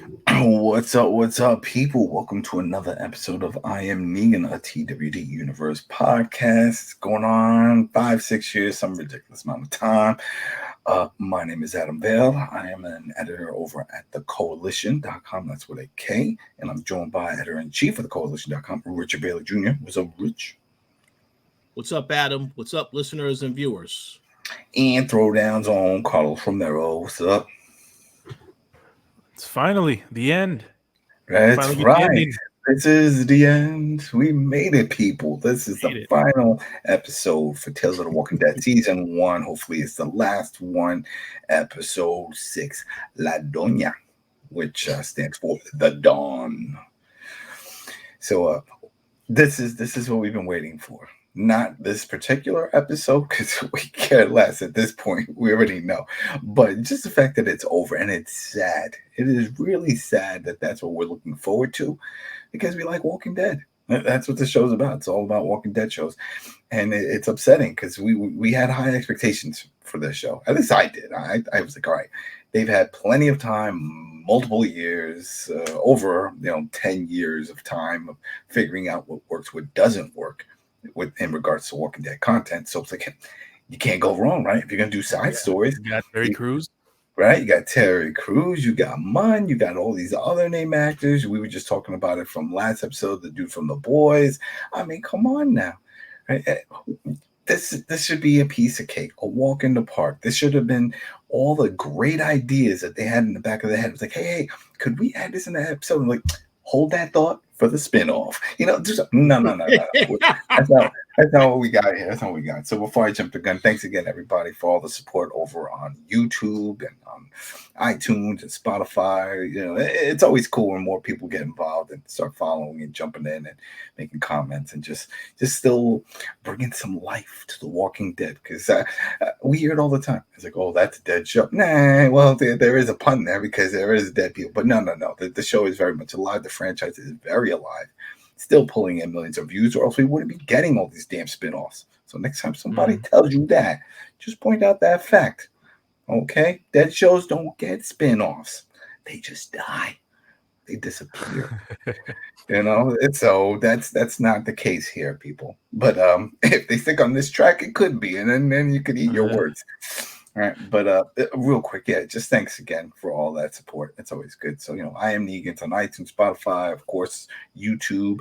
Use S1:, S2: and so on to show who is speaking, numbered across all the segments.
S1: What's up, people? Welcome to another episode of I Am Negan, a TWD Universe podcast. Going on 5-6 years, some ridiculous amount of time. My name is Adam Vale. I am an editor over at the Koalition.com. That's with a K. And I'm joined by editor-in-chief of the Koalition.com, Richard Bailey Jr. What's up, Rich?
S2: What's up, Adam? What's up, listeners and viewers?
S1: And throwdowns on Carlos Romero. What's up?
S3: It's finally the end.
S1: That's right. This is the end. We made it, people. This is the final episode for Tales of the Walking Dead season 1. Hopefully, it's the last one. Episode 6, La Doña, which stands for the Dawn. So, this is what we've been waiting for. Not this particular episode, because we care less at this point. We already know. But just the fact that it's over, and it's sad. It is really sad that that's what we're looking forward to, because we like Walking Dead. That's what the show's about. It's all about Walking Dead shows. And it's upsetting, because we had high expectations for this show. At least I did. I was like, all right, they've had plenty of time, multiple years, over 10 years of time of figuring out what works, what doesn't work in regards to Walking Dead content. So it's like, you can't go wrong, right? If you're gonna do side stories,
S3: you got Terry Crews,
S1: right? You got Terry Crews, you got Munn, you got all these other name actors. We were just talking about it from last episode, the dude from The Boys. I mean, come on now, right? This should be a piece of cake, a walk in the park. This should have been all the great ideas that they had in the back of their head. It was like, hey, could we add this in the episode? I'm like, hold that thought for the spinoff. No. That's not what we got here. That's not what we got. So before I jump the gun, thanks again, everybody, for all the support over on YouTube and on iTunes and Spotify. It's always cool when more people get involved and start following and jumping in and making comments and just still bringing some life to The Walking Dead, because we hear it all the time. It's like, oh, that's a dead show. Nah, well, there is a pun there because there is dead people. But no. The show is very much alive. The franchise is very alive. Still pulling in millions of views, or else we wouldn't be getting all these damn spinoffs. So next time somebody tells you that, just point out that fact. Okay? Dead shows don't get spinoffs. They just die. They disappear. So that's not the case here, people. But if they stick on this track, it could be, and then you could eat your words. All right, but real quick, just thanks again for all that support. It's always good. So, I Am Negan on iTunes, Spotify, of course, YouTube,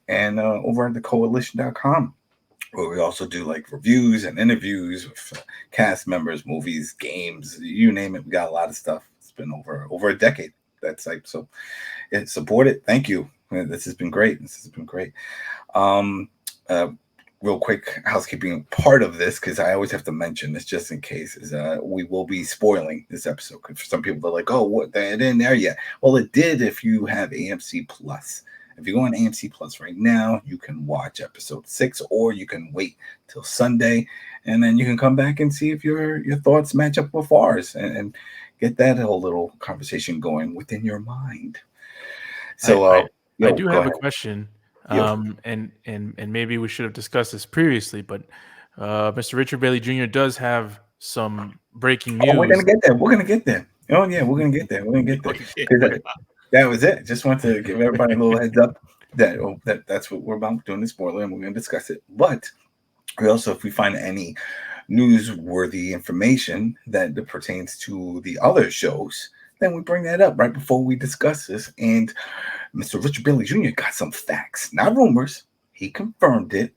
S1: and over at the Koalition.com, where we also do like reviews and interviews with cast members, movies, games, you name it. We got a lot of stuff. It's been over a decade, that site. So, support it. Thank you. This has been great. Real quick housekeeping part of this, because I always have to mention this just in case, is we will be spoiling this episode. Because for some people, they're like, oh, what? It didn't there yet. Well, it did if you have AMC Plus. If you go on AMC Plus right now, you can watch episode 6, or you can wait till Sunday, and then you can come back and see if your thoughts match up with ours, and get that whole little conversation going within your mind. So
S3: I do have a question. And maybe we should have discussed this previously, but Mr. Richard Bailey Jr. does have some breaking news.
S1: Oh, we're gonna get there. Oh yeah, we're gonna get there. That was it. Just want to give everybody a little heads up that's what we're about, doing the spoiler, and we're gonna discuss it. But we also, if we find any newsworthy information that pertains to the other shows, then we bring that up right before we discuss this. And Mr. Richard Bailey Jr. got some facts, not rumors. He confirmed it.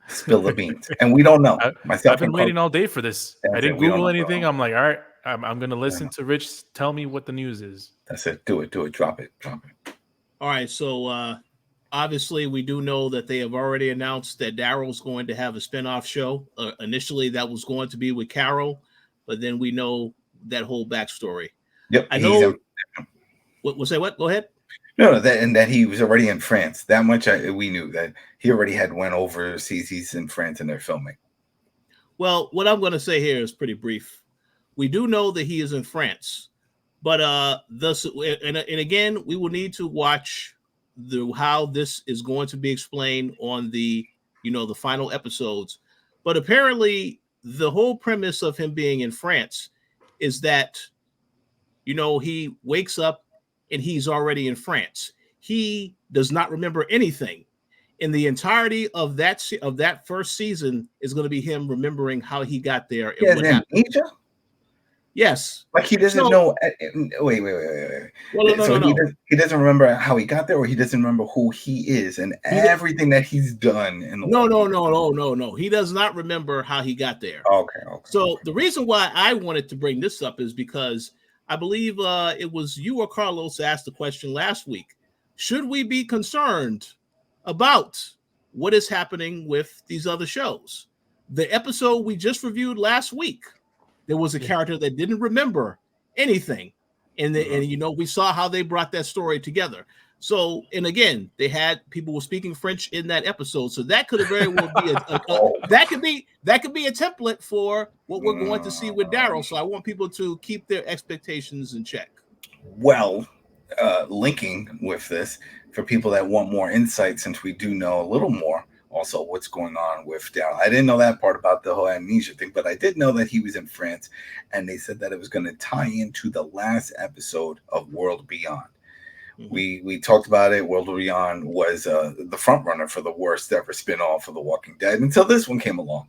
S1: Spill the beans. And we don't know.
S3: I've been waiting all day for this. I didn't Google anything. I'm like, all right, I'm going to listen to Rich tell me what the news is.
S1: That's it. Do it. Drop it.
S2: All right. So obviously, we do know that they have already announced that Daryl's going to have a spinoff show. Initially, that was going to be with Carol, but then we know that whole backstory.
S1: Yep.
S2: I know. We'll say what? Go ahead.
S1: No, that he was already in France. That much we knew, that he already had went overseas. He's in France and they're filming.
S2: Well, what I'm going to say here is pretty brief. We do know that he is in France, but and again, we will need to watch how this is going to be explained on the the final episodes. But apparently, the whole premise of him being in France is that he wakes up and he's already in France. He does not remember anything. In the entirety of that first season is going to be him remembering how he got there and what happened.
S1: Amnesia?
S2: Yes.
S1: Like he doesn't know. Wait.
S2: Well, no.
S1: He doesn't remember how he got there, or he doesn't remember who he is and everything that he's done.
S2: No. He does not remember how he got there.
S1: Okay.
S2: So the reason why I wanted to bring this up is because I believe it was you or Carlos asked the question last week. Should we be concerned about what is happening with these other shows? The episode we just reviewed last week, there was a character that didn't remember anything. And we saw how they brought that story together. So, and again, they had people were speaking French in that episode. So that could very well be that could be a template for what we're going to see with Daryl. So I want people to keep their expectations in check.
S1: Well, linking with this for people that want more insight, since we do know a little more also what's going on with Daryl. I didn't know that part about the whole amnesia thing, but I did know that he was in France, and they said that it was going to tie into the last episode of World Beyond. Mm-hmm. We talked about it. World Beyond was the front runner for the worst ever spinoff of The Walking Dead until this one came along.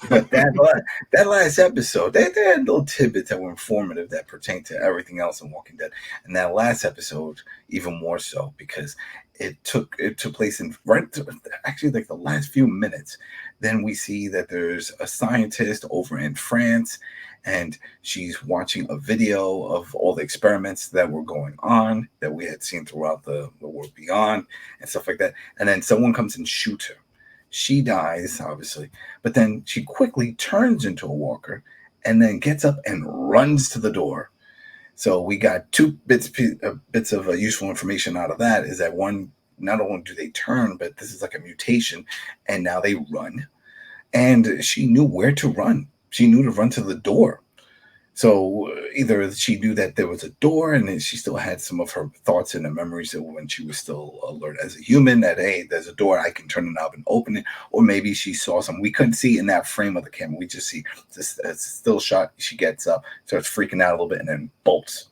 S1: But that last episode, they had little tidbits that were informative that pertained to everything else in Walking Dead. And that last episode, even more so, because it took place in actually like the last few minutes. Then we see that there's a scientist over in France, and she's watching a video of all the experiments that were going on that we had seen throughout the World Beyond and stuff like that. And then someone comes and shoots her. She dies, obviously, but then she quickly turns into a walker and then gets up and runs to the door. So we got two bits of useful information out of that. Is that one, not only do they turn, but this is like a mutation, and now they run. And she knew where to run. She knew to run to the door. So either she knew that there was a door, and then she still had some of her thoughts and her memories of when she was still alert as a human, that, hey, there's a door, I can turn the knob and open it. Or maybe she saw something we couldn't see in that frame of the camera. We just see this still shot. She gets up, starts freaking out a little bit, and then bolts.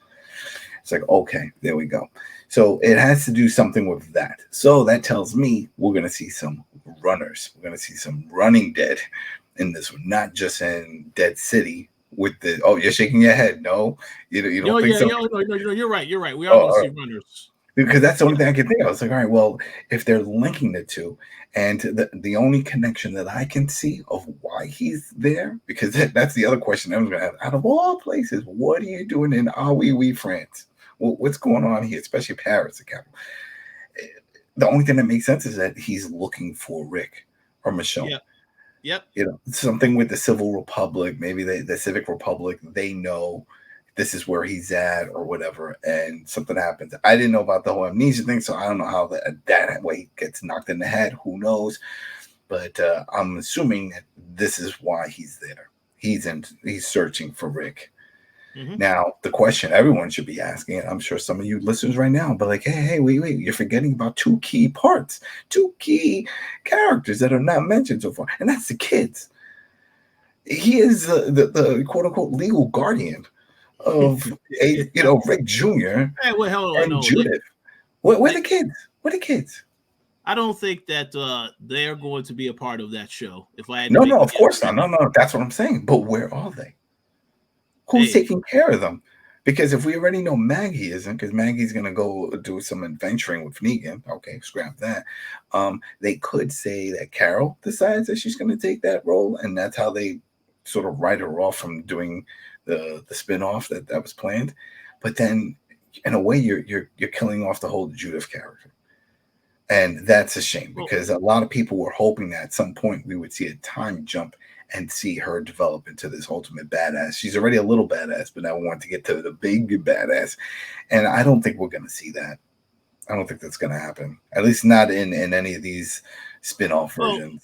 S1: It's like, okay, there we go. So it has to do something with that. So that tells me we're going to see some runners. We're going to see some running dead in this one, not just in Dead City with the, you're shaking your head. No, you don't think so?
S2: No, you're right. We are going to see runners.
S1: Because that's the only thing I can think of. I was like, all right, well, if they're linking the two, and the only connection that I can see of why he's there, because that's the other question I was going to have. Out of all places, what are you doing in France? What's going on here, especially Paris? The only thing that makes sense is that he's looking for Rick or Michonne.
S2: Yep.
S1: Something with the Civil Republic, maybe the Civic Republic, they know this is where he's at or whatever, and something happens. I didn't know about the whole amnesia thing, so I don't know how that way gets knocked in the head. Who knows? But I'm assuming that this is why he's there. He's searching for Rick. Mm-hmm. Now, the question everyone should be asking, and I'm sure some of you listeners right now, but like, hey, wait, you're forgetting about two key parts, two key characters that are not mentioned so far, and that's the kids. He is the quote unquote legal guardian of Rick Jr.
S2: Hey, wait, hold on,
S1: and Judith. Where are the kids? Where are the kids?
S2: I don't think that they're going to be a part of that show. If I had
S1: no, of course not. No, that's what I'm saying. But where are they? Who's taking care of them? Because if we already know Maggie isn't, because Maggie's going to go do some adventuring with Negan. Okay, scrap that. They could say that Carol decides that she's going to take that role, and that's how they sort of write her off from doing the spinoff that was planned. But then, in a way, you're killing off the whole Judith character. And that's a shame, because a lot of people were hoping that at some point we would see a time jump and see her develop into this ultimate badass. She's already a little badass, but now we want to get to the big badass. And I don't think we're going to see that. I don't think that's going to happen. At least not in any of these spin-off versions.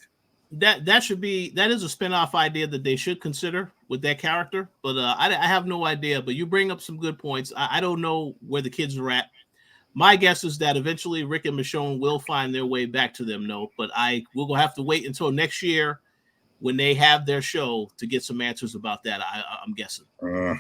S2: That is a spin-off idea that they should consider with that character. But I have no idea. But you bring up some good points. I don't know where the kids are at. My guess is that eventually Rick and Michonne will find their way back to them. No, but we're going to have to wait until next year when they have their show to get some answers about that. I'm guessing.
S3: I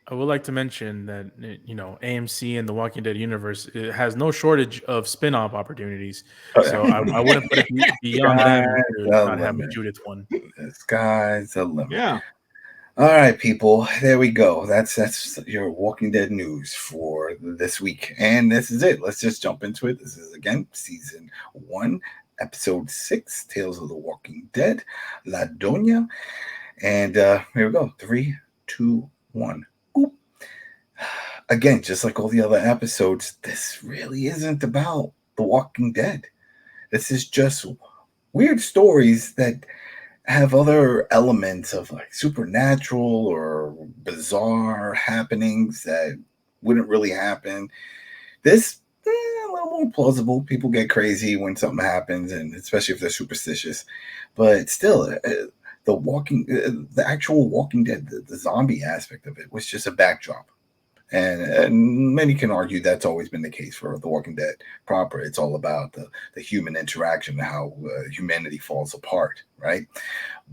S3: I would like to mention that AMC and the Walking Dead universe, it has no shortage of spin-off opportunities. So I wouldn't put it beyond them
S1: Sky's
S3: to
S1: the
S3: not have a
S1: limit.
S3: Judith one.
S1: The sky's the limit.
S2: Yeah.
S1: All right, people. There we go. That's your Walking Dead news for this week, and this is it. Let's just jump into it. This is again season 1, episode 6, Tales of the Walking Dead, La Doña, and here we go. 3, 2, 1. Boop. Again, just like all the other episodes, this really isn't about the Walking Dead. This is just weird stories that have other elements of like supernatural or bizarre happenings that wouldn't really happen. This a little more plausible. People get crazy when something happens, and especially if they're superstitious. But still, the actual Walking Dead, the zombie aspect of it was just a backdrop. And many can argue that's always been the case for The Walking Dead proper. It's all about the human interaction, how humanity falls apart, right?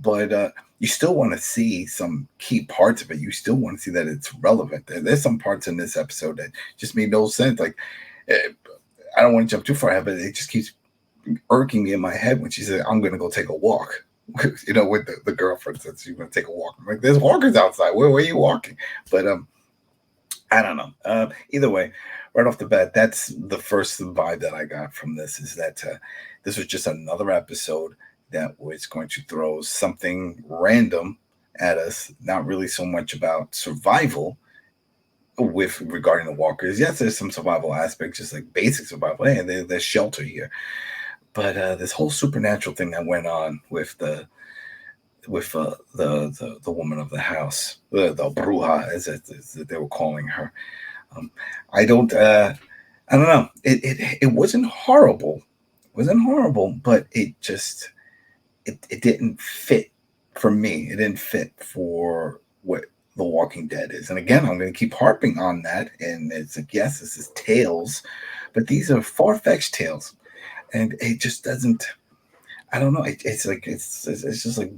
S1: But you still want to see some key parts of it. You still want to see that it's relevant. There's some parts in this episode that just made no sense. Like, I don't want to jump too far ahead, but it just keeps irking me in my head when she said, I'm going to go take a walk. With the girlfriend says she's going to take a walk. I'm like, there's walkers outside. Where are you walking? But I don't know. Either way, right off the bat, that's the first vibe that I got from this, is that this was just another episode that was going to throw something random at us, not really so much about survival with regarding the walkers. Yes, there's some survival aspects, just like basic survival. Hey, there's shelter here. But this whole supernatural thing that went on with the woman of the house, the bruja, as they were calling her. I don't know. It wasn't horrible. It wasn't horrible, but it just it didn't fit for me. It didn't fit for what The Walking Dead is. And again, I'm going to keep harping on that. And it's like, yes, this is tales, but these are far-fetched tales, and it just doesn't. I don't know. It's just like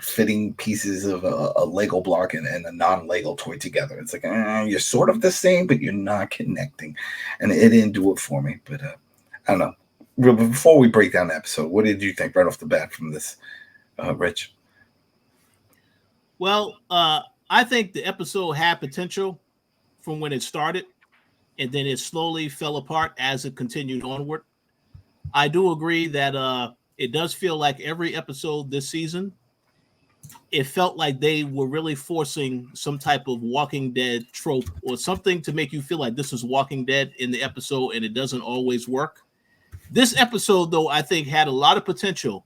S1: fitting pieces of a Lego block and a non-Lego toy together. It's like you're sort of the same, but you're not connecting, and it didn't do it for me. But I don't know. Before we break down the episode, what did you think right off the bat from this, Rich?
S2: Well, I think the episode had potential from when it started, and then it slowly fell apart as it continued onward. I do agree that it does feel like every episode this season, it felt like they were really forcing some type of Walking Dead trope or something to make you feel like this is Walking Dead in the episode, and it doesn't always work. This episode, though, I think had a lot of potential.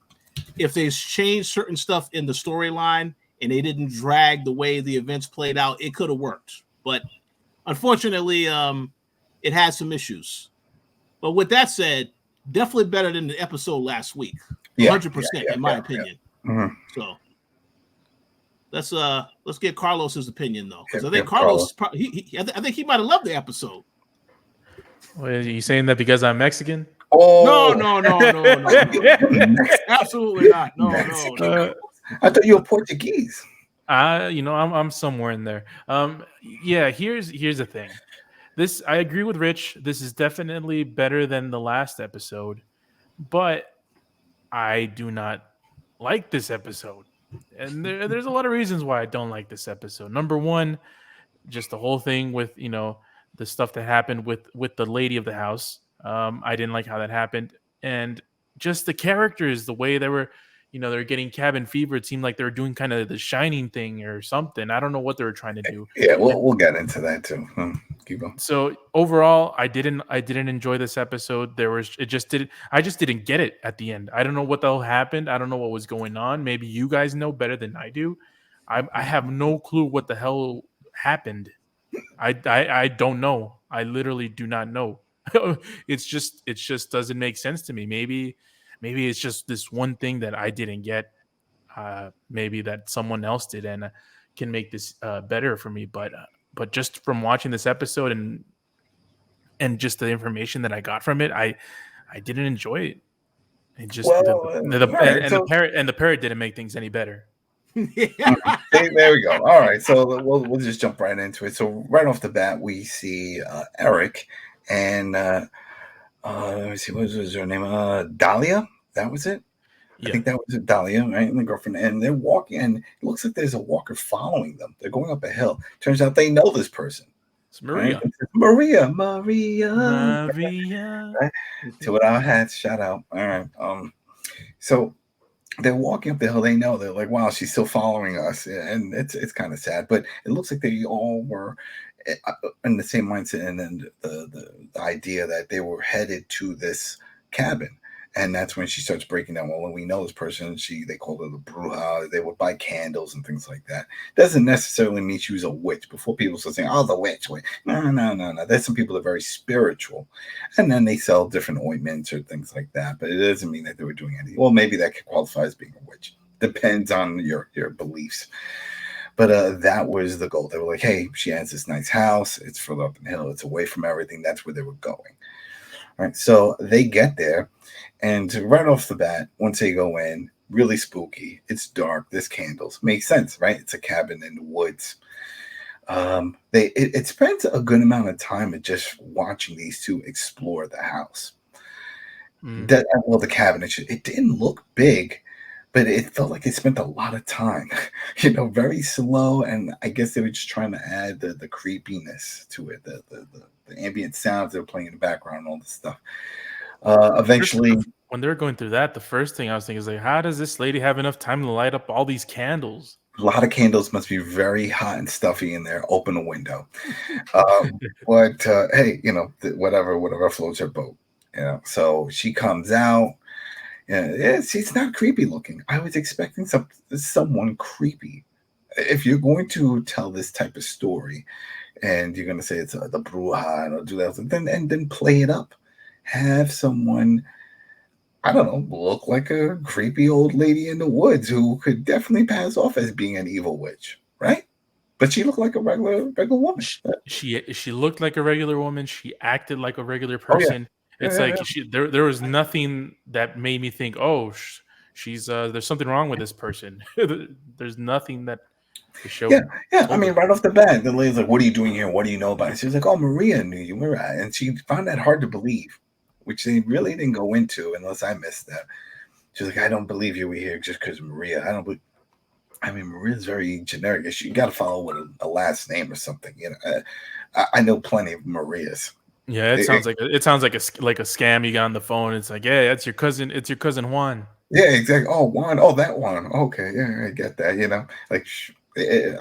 S2: If they changed certain stuff in the storyline and they didn't drag the way the events played out, it could have worked. But unfortunately, it had some issues. But with that said, definitely better than the episode last week. 100%, in my opinion.
S1: Yeah. Mm-hmm.
S2: So let's get Carlos's opinion though, because I think Carlos, I think he might have loved the episode.
S3: Well, are you saying that because I'm Mexican?
S2: Oh no! Absolutely not. No.
S1: I thought you were Portuguese.
S3: I'm somewhere in there. Yeah. Here's the thing. I agree with Rich. This is definitely better than the last episode, but I do not like this episode. And there's a lot of reasons why I don't like this episode. Number one, just the whole thing with, the stuff that happened with the lady of the house. I didn't like how that happened. And just the characters, the way they were, they're getting cabin fever. It seemed like they were doing kind of the Shining thing or something. I don't know what they were trying to do.
S1: Yeah, we'll get into that too. Keep going.
S3: So overall, I didn't enjoy this episode. I just didn't get it at the end. I don't know what the hell happened. I don't know what was going on. Maybe you guys know better than I do. I have no clue what the hell happened. I don't know. I literally do not know. It just doesn't make sense to me. Maybe it's just this one thing that I didn't get. Maybe that someone else did and can make this better for me. But just from watching this episode and just the information that I got from it, I didn't enjoy it. It just the parrot didn't make things any better.
S1: See, there we go. All right, so we'll just jump right into it. So right off the bat, we see Eric and let me see, what was her name? Dahlia. That was it. I
S3: Yeah,
S1: think that was it, Dahlia, right? And the girlfriend, and they're walking, and it looks like there's a walker following them. They're going up a hill. Turns out they know this person,
S3: it's
S1: right?
S3: Maria.
S1: It's Maria,
S3: Maria.
S1: right? To what our hats, shout out. All right. So they're walking up the hill. They know they're like, wow, she's still following us, and it's kind of sad. But it looks like they all were in the same mindset, and then the idea that they were headed to this cabin. And that's when she starts breaking down. Well, we know this person. They called her the bruja. They would buy candles and things like that. Doesn't necessarily mean she was a witch. Before people start saying, "Oh, the witch." No. There's some people that are very spiritual, and then they sell different ointments or things like that. But it doesn't mean that they were doing anything. Well, maybe that could qualify as being a witch. Depends on your beliefs. But that was the goal. They were like, "Hey, she has this nice house. It's further up the hill. It's away from everything." That's where they were going. Right. So they get there, and right off the bat, once they go in, really spooky. It's dark. There's candles. Makes sense, right? It's a cabin in the woods. It spends a good amount of time at just watching these two explore the house.
S3: Mm.
S1: The cabin. It didn't look big, but it felt like they spent a lot of time. Very slow, and I guess they were just trying to add the creepiness to it, the ambient sounds that were playing in the background, and all this stuff. Eventually,
S3: When they're going through that, the first thing I was thinking is like, how does this lady have enough time to light up all these candles?
S1: a lot of candles must be very hot and stuffy in there. Open a window. But hey, whatever floats her boat. So she comes out. Yeah, she's not creepy looking. I was expecting someone creepy. If you're going to tell this type of story, and you're going to say it's the bruja or do that, then play it up. Have someone, I don't know, look like a creepy old lady in the woods who could definitely pass off as being an evil witch, right? But she looked like a regular woman.
S3: She looked like a regular woman. She acted like a regular
S1: Oh yeah,
S3: person. It's
S1: yeah,
S3: like
S1: yeah.
S3: there was nothing that made me think, oh, she's there's something wrong with this person. There's nothing that the
S1: Yeah,
S3: show
S1: yeah. I
S3: told
S1: mean,
S3: us.
S1: right off the bat, the lady's like, "What are you doing here? What do you know about it?" She was like, "Oh, Maria knew you, Maria," and she found that hard to believe, which they really didn't go into unless I missed that. She's like, "I don't believe you were here just because Maria. I don't believe." I mean, Maria's very generic. You got to follow with a last name or something. I know plenty of Marias.
S3: Yeah, it sounds like like a scam you got on the phone. It's like, yeah, that's your cousin. It's your cousin Juan.
S1: Yeah, exactly. Oh, one. Oh, that one. Okay, yeah, I get that. Like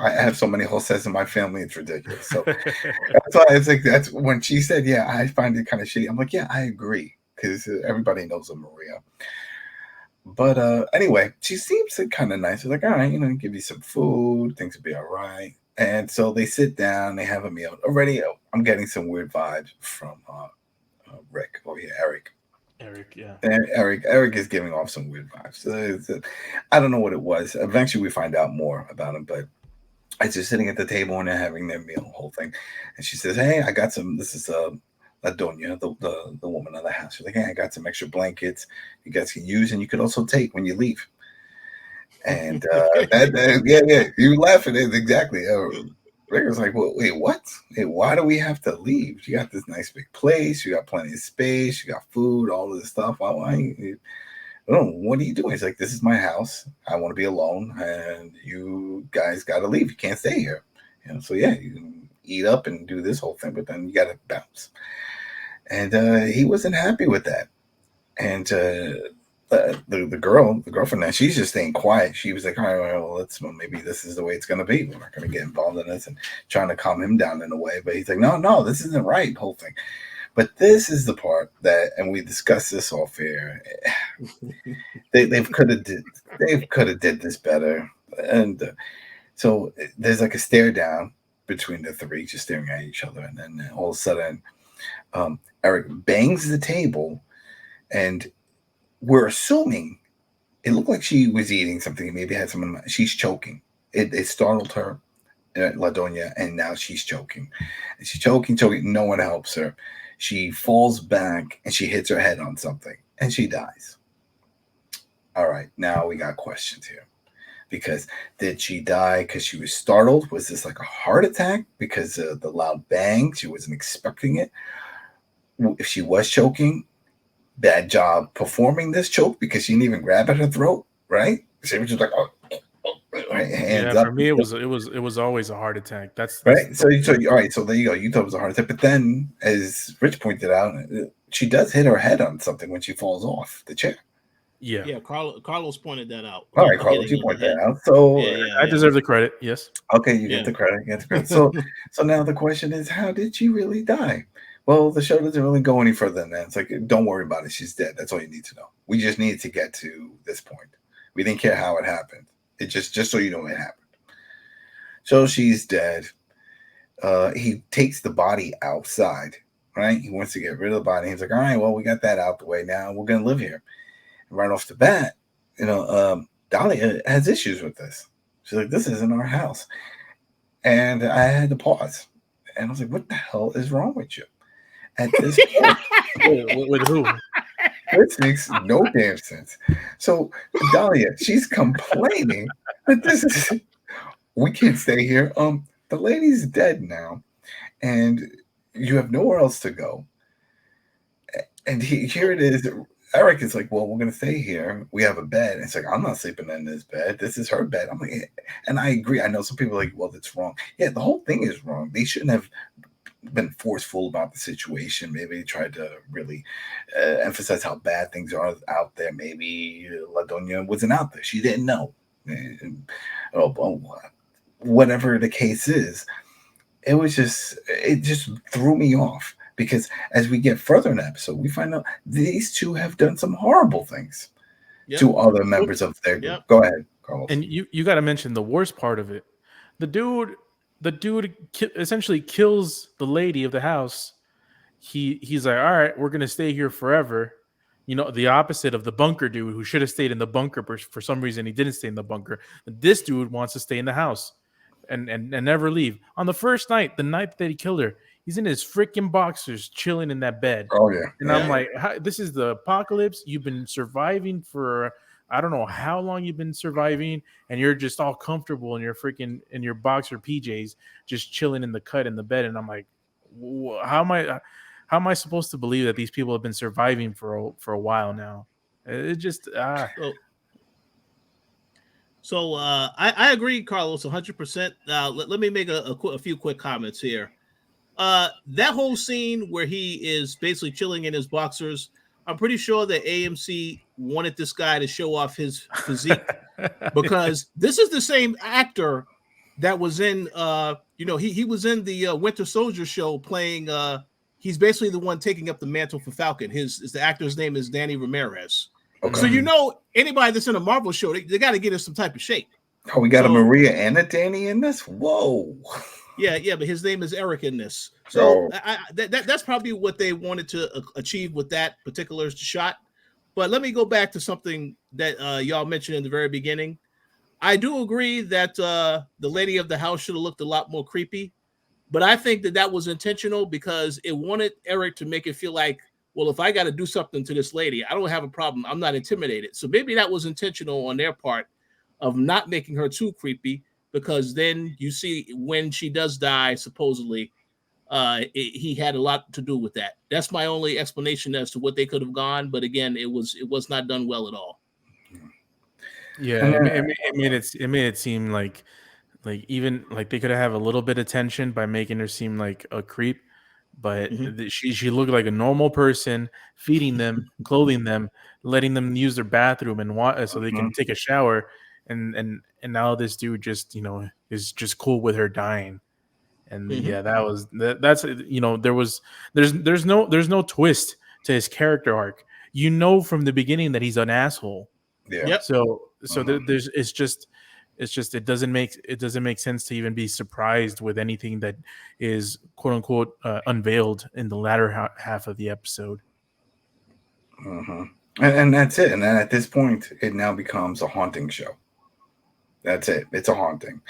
S1: I have so many Joses in my family, it's ridiculous. So that's why it's like that's when she said, "Yeah, I find it kind of shitty." I'm like, "Yeah, I agree," because everybody knows a Maria. But anyway, she seems kind of nice. She's like, "All right, give you some food, things will be all right." And so they sit down, they have a meal. Already, I'm getting some weird vibes from Rick. Oh yeah, Eric.
S3: Eric, yeah.
S1: And Eric is giving off some weird vibes. I don't know what it was. Eventually, we find out more about him. But I just sitting at the table and they're having their meal, the whole thing. And she says, "Hey, I got some. This is Doña, the woman of the house. She's like, hey, I got some extra blankets you guys can use, and you could also take when you leave." And yeah, you laughing at it exactly. Rick was like, well, wait, what? Hey, why do we have to leave? You got this nice big place. You got plenty of space. You got food, all of this stuff. What are you doing? He's like, this is my house. I want to be alone, and you guys got to leave. You can't stay here. So yeah, you can eat up and do this whole thing, but then you got to bounce. And he wasn't happy with that. And the girlfriend, now she's just staying quiet. She was like, all right, well, maybe this is the way it's going to be. We're not going to get involved in this, and trying to calm him down in a way. But he's like, no, this isn't right. Whole thing. But this is the part that, and we discussed this off air. They could have did this better. And so there's like a stare down between the three, just staring at each other, and then all of a sudden, Eric bangs the table, and we're assuming it looked like she was eating something. Maybe had some. She's choking. It startled her, La Doña, and now she's choking. And she's choking. No one helps her. She falls back and she hits her head on something, and she dies. All right, now we got questions here. because did she die because she was startled? Was this like a heart attack because of the loud bang? She wasn't expecting it. If she was choking, bad job performing this choke because she didn't even grab at her throat, right? She was just like, oh, hands
S3: Yeah,
S1: up.
S3: for me, it was always a heart attack. That's
S1: Right. So all right. So there you go. You thought it was a heart attack. But then, as Rich pointed out, she does hit her head on something when she falls off the chair.
S3: yeah.
S2: Yeah, Carlos pointed that out.
S1: All right,
S2: The
S1: Carlos,
S2: hitting
S1: you
S2: on the
S1: point that
S2: head.
S1: out. So,
S3: I deserve the credit. Yes.
S1: okay, you get
S2: Yeah.
S1: the credit. You get the credit. So now the question is, how did she really die? Well, the show doesn't really go any further than that. It's like, don't worry about it. She's dead. That's all you need to know. We just needed to get to this point. We didn't care how it happened. It just so you know it happened. So she's dead. He takes the body outside, right? He wants to get rid of the body. He's like, all right, well, we got that out the way. Now we're gonna live here. And right off the bat, Dahlia has issues with this. She's like, this isn't our house. And I had to pause. And I was like, what the hell is wrong with you? At this point,
S3: With who?
S1: this makes no damn sense. So Dahlia, she's complaining that this is we can't stay here. The lady's dead now, and you have nowhere else to go. And here it is. Eric is like, well, we're gonna stay here. We have a bed. And it's like, I'm not sleeping in this bed. This is her bed. I'm like, and I agree. I know some people are like, well, that's wrong. Yeah, the whole thing is wrong. They shouldn't have been forceful about the situation. Maybe they tried to really emphasize how bad things are out there. Maybe La Doña wasn't out there. She didn't know. Whatever the case is, it just threw me off. Because as we get further in the episode, we find out these two have done some horrible things to other members of their group. Go ahead, Carlos.
S3: And you got to mention the worst part of it. The dude essentially kills the lady of the house. He's like, all right, we're gonna stay here forever. You know, the opposite of the bunker dude who should have stayed in the bunker, but for some reason he didn't stay in the bunker. This dude wants to stay in the house and never leave. On the first night, the night that he killed her, he's in his freaking boxers chilling in that bed.
S1: Oh, yeah.
S3: And I'm like, this is the apocalypse. You've been surviving for, I don't know how long you've been surviving, and you're just all comfortable in your boxer PJs, just chilling in the cut in the bed. And I'm like, how am I supposed to believe that these people have been surviving for a while now? It just
S2: So I agree, Carlos, 100%. Let me make a few quick comments here. That whole scene where he is basically chilling in his boxers, I'm pretty sure that AMC wanted this guy to show off his physique because this is the same actor that was in, he was in the Winter Soldier show playing. He's basically the one taking up the mantle for Falcon. The actor's name is Danny Ramirez. Okay. So anybody that's in a Marvel show, they got to get in some type of shape.
S1: Oh, we got a Maria and a Danny in this? Whoa.
S2: Yeah, but his name is Eric in this. So that's probably what they wanted to achieve with that particular shot. But let me go back to something that y'all mentioned in the very beginning. I do agree that the lady of the house should have looked a lot more creepy. But I think that was intentional because it wanted Eric to make it feel like, well, if I got to do something to this lady, I don't have a problem. I'm not intimidated. So maybe that was intentional on their part of not making her too creepy, because then you see when she does die, supposedly, he had a lot to do with that. That's my only explanation as to what they could have gone. But again, it was not done well at all.
S3: Yeah, it made it seem like even like they could have a little bit of tension by making her seem like a creep, but she looked like a normal person, feeding them, clothing them, letting them use their bathroom and so they can take a shower, and now this dude just is just cool with her dying, and that's there's no twist to his character arc. From the beginning that he's an asshole.
S1: Yeah. Yep.
S3: So there's it doesn't make sense to even be surprised with anything that is quote unquote unveiled in the latter half of the episode.
S1: And that's it. And then at this point, it now becomes a haunting show. That's it. It's a haunting.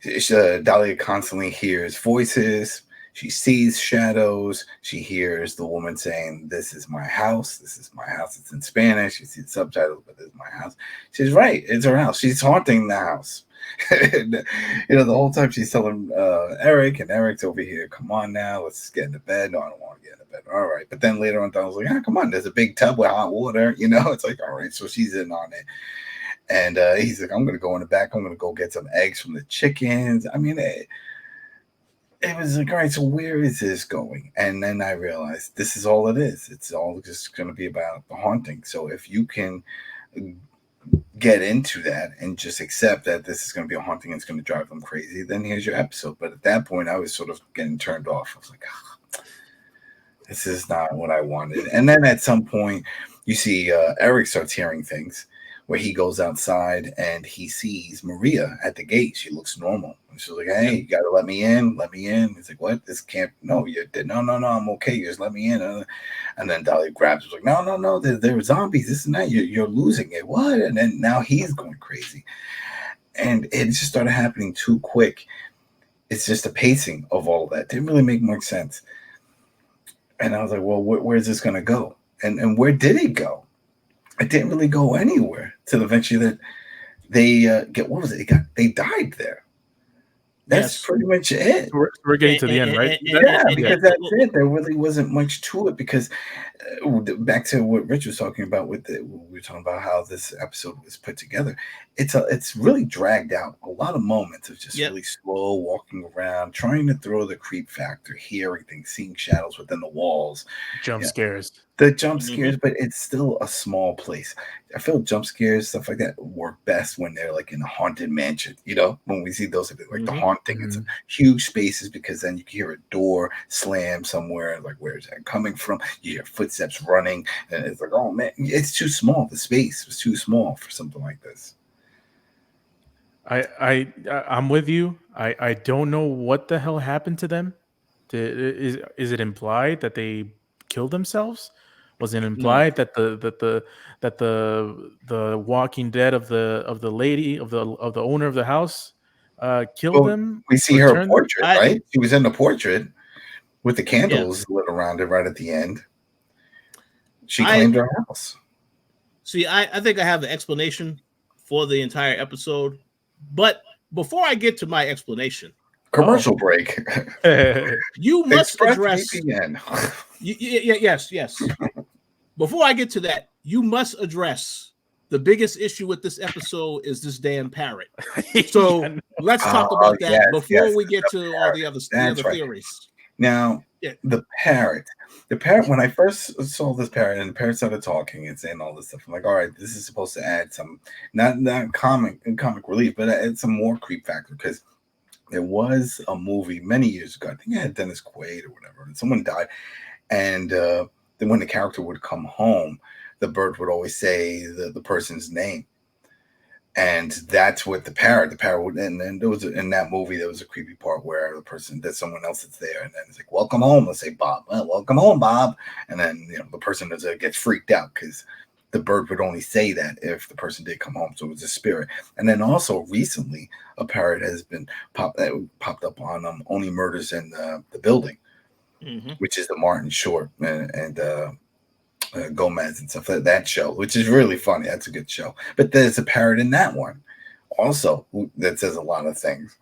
S1: Dahlia constantly hears voices. She sees shadows. She hears the woman saying, "This is my house. This is my house." It's in Spanish. You see the subtitles, but "This is my house." She's right. It's her house. She's haunting the house. And, the whole time she's telling Eric, and Eric's over here. Come on now, let's get into bed. No, I don't want to get into bed. All right, but then later on, Donald's like, come on. There's a big tub with hot water. It's like, all right. So she's in on it, and he's like, I'm gonna go in the back. I'm gonna go get some eggs from the chickens. I mean, it was like, all right. So where is this going? And then I realized this is all it is. It's all just gonna be about the haunting. So if you can get into that and just accept that this is going to be a haunting and it's going to drive them crazy, then here's your episode. But at that point, I was sort of getting turned off. I was like, this is not what I wanted. And then at some point, you see Eric starts hearing things where he goes outside and he sees Maria at the gate. She looks normal. And she's like, hey, you got to let me in. Let me in. He's like, what? This can't. No, you did. No, I'm okay. You just let me in. And then Dolly grabs her. Like, no. There were zombies. This and that. You're losing it. What? And then now he's going crazy. And it just started happening too quick. It's just the pacing of all of that. Didn't really make much sense. And I was like, well, where's this going to go? And where did it go? It didn't really go anywhere till eventually that they they died there. That's pretty much it.
S3: We're getting to the end, right?
S1: Because that's it. There really wasn't much to it because back to what Rich was talking about we were talking about how this episode was put together. It's really dragged out. A lot of moments of just really slow walking around, trying to throw the creep factor, hearing things, seeing shadows within the walls,
S3: jump scares.
S1: The jump scares, but it's still a small place. I feel jump scares, stuff like that, work best when they're like in a haunted mansion. When we see those, like the haunting, it's huge spaces because then you can hear a door slam somewhere. Like, where is that coming from? You hear footsteps running, and it's like, oh man, it's too small. The space was too small for something like this.
S3: I'm with you. I don't know what the hell happened to them. Is it implied that they killed themselves? Was it implied that the Walking Dead of the lady of the owner of the house killed them?
S1: We see her portrait, right? She was in the portrait with the candles lit around it right at the end. She claimed her house.
S2: See, I think I have the explanation for the entire episode, but before I get to my explanation,
S1: commercial break.
S2: You must address. Yes. Before I get to that, you must address the biggest issue with this episode is this damn parrot. So let's talk about that before we get to all the other theories.
S1: Now, the parrot. When I first saw this parrot and the parrot started talking and saying all this stuff, I'm like, all right, this is supposed to add some not comic relief, but add some more creep factor because there was a movie many years ago. I think it had Dennis Quaid or whatever, and someone died, and then when the character would come home, the bird would always say the person's name. And that's what the parrot would, and then there was in that movie, there was a creepy part where the person, there's someone else that's there, and then it's like, welcome home. Let's say Bob. Well, welcome home, Bob. And then, the person gets freaked out because the bird would only say that if the person did come home. So it was a spirit. And then also recently, a parrot has been popped up on Only Murders in the Building, which is the Martin Short and Gomez and stuff like that show, which is really funny. That's a good show. But there's a parrot in that one also that says a lot of things.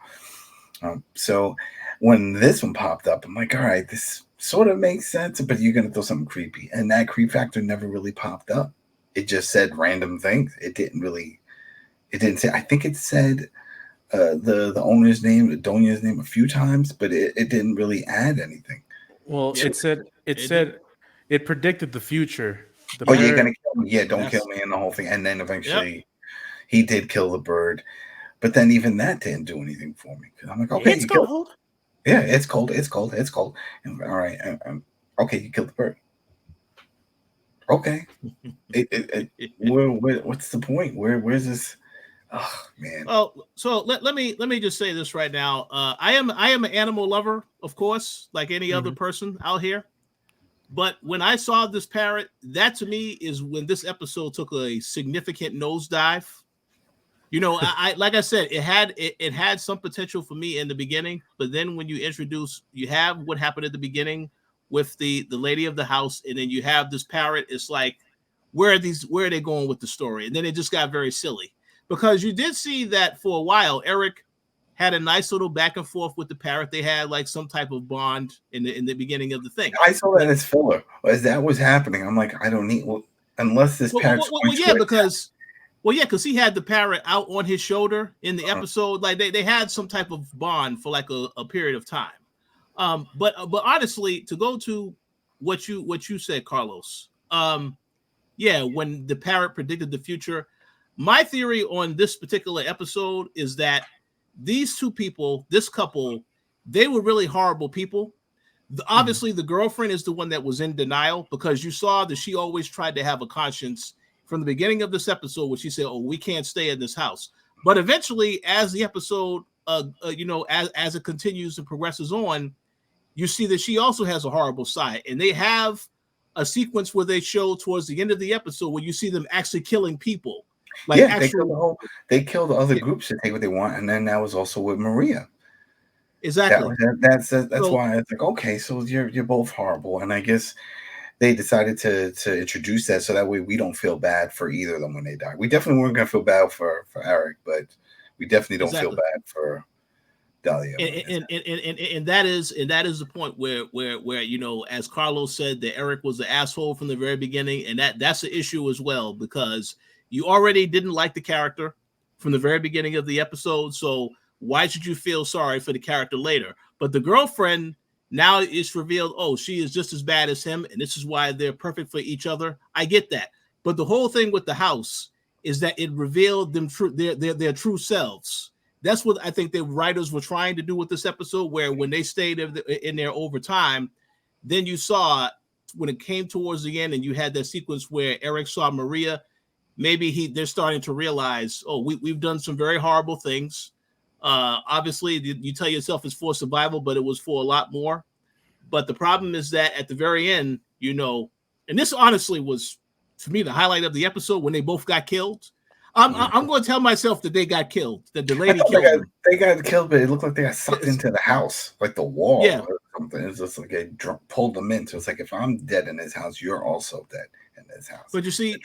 S1: So when this one popped up, I'm like, all right, this sort of makes sense, but you're going to throw something creepy. And that creep factor never really popped up. It just said random things. It didn't say, I think it said the owner's name, Doña's name a few times, but it didn't really add anything.
S3: Well, it said it predicted the future.
S1: You're gonna kill me? Yeah, don't kill me, and the whole thing. And then eventually, he did kill the bird, but then even that didn't do anything for me. I'm like, okay,
S3: it's cold.
S1: Yeah, it's cold. It's cold. It's cold. And, all right, okay, you killed the bird. Okay, what's the point? Where's this? Oh man.
S2: Oh, so let me just say this right now. I am an animal lover, of course, like any other person out here. But when I saw this parrot, that to me is when this episode took a significant nosedive, You know, I like I said, it had some potential for me in the beginning, but then when you have what happened at the beginning with the lady of the house, and then you have this parrot. It's like, where are they going with the story? And then it just got very silly, because you did see that for a while Eric had a nice little back and forth with the parrot. They had like some type of bond in the beginning of the thing.
S1: I saw that as filler. As that was happening, I'm like, I don't need unless this parrot's going to
S2: because he had the parrot out on his shoulder in the episode. Like they had some type of bond for like a period of time. But honestly, to go to what you said, Carlos. When the parrot predicted the future, my theory on this particular episode is that these two people, this couple, they were really horrible people. Obviously, the girlfriend is the one that was in denial, because you saw that she always tried to have a conscience from the beginning of this episode, where she said, "Oh, we can't stay in this house." But eventually, as the episode, as it continues and progresses on, you see that she also has a horrible side, and they have a sequence where they show towards the end of the episode where you see them actually killing people. Like
S1: they killed the other groups to take what they want, and then that was also with Maria.
S2: Exactly.
S1: That's why it's like, okay, so you're both horrible, and I guess they decided to introduce that so that way we don't feel bad for either of them when they die. We definitely weren't gonna feel bad for Eric, but we definitely don't feel bad for Dahlia.
S2: And that is the point where you know, as Carlos said, that Eric was the asshole from the very beginning, and that's an issue as well, because you already didn't like the character from the very beginning of the episode, so why should you feel sorry for the character later? But the girlfriend, now it's revealed, oh, she is just as bad as him, and this is why they're perfect for each other. I get that, but the whole thing with the house is that it revealed them their true selves. That's what I think the writers were trying to do with this episode, where when they stayed in there over time, then you saw when it came towards the end and you had that sequence where Eric saw Maria, maybe they're starting to realize, oh, we've done some very horrible things. Obviously, you tell yourself it's for survival, but it was for a lot more. But the problem is that at the very end, you know, and this honestly was, for me, the highlight of the episode, when they both got killed. I'm going to tell myself that they got killed, that the lady killed them.
S1: They got killed, but it looked like they got sucked into the house, like the wall or something. It's just like they pulled them in. So it's like, if I'm dead in this house, you're also dead in this house.
S2: But you see,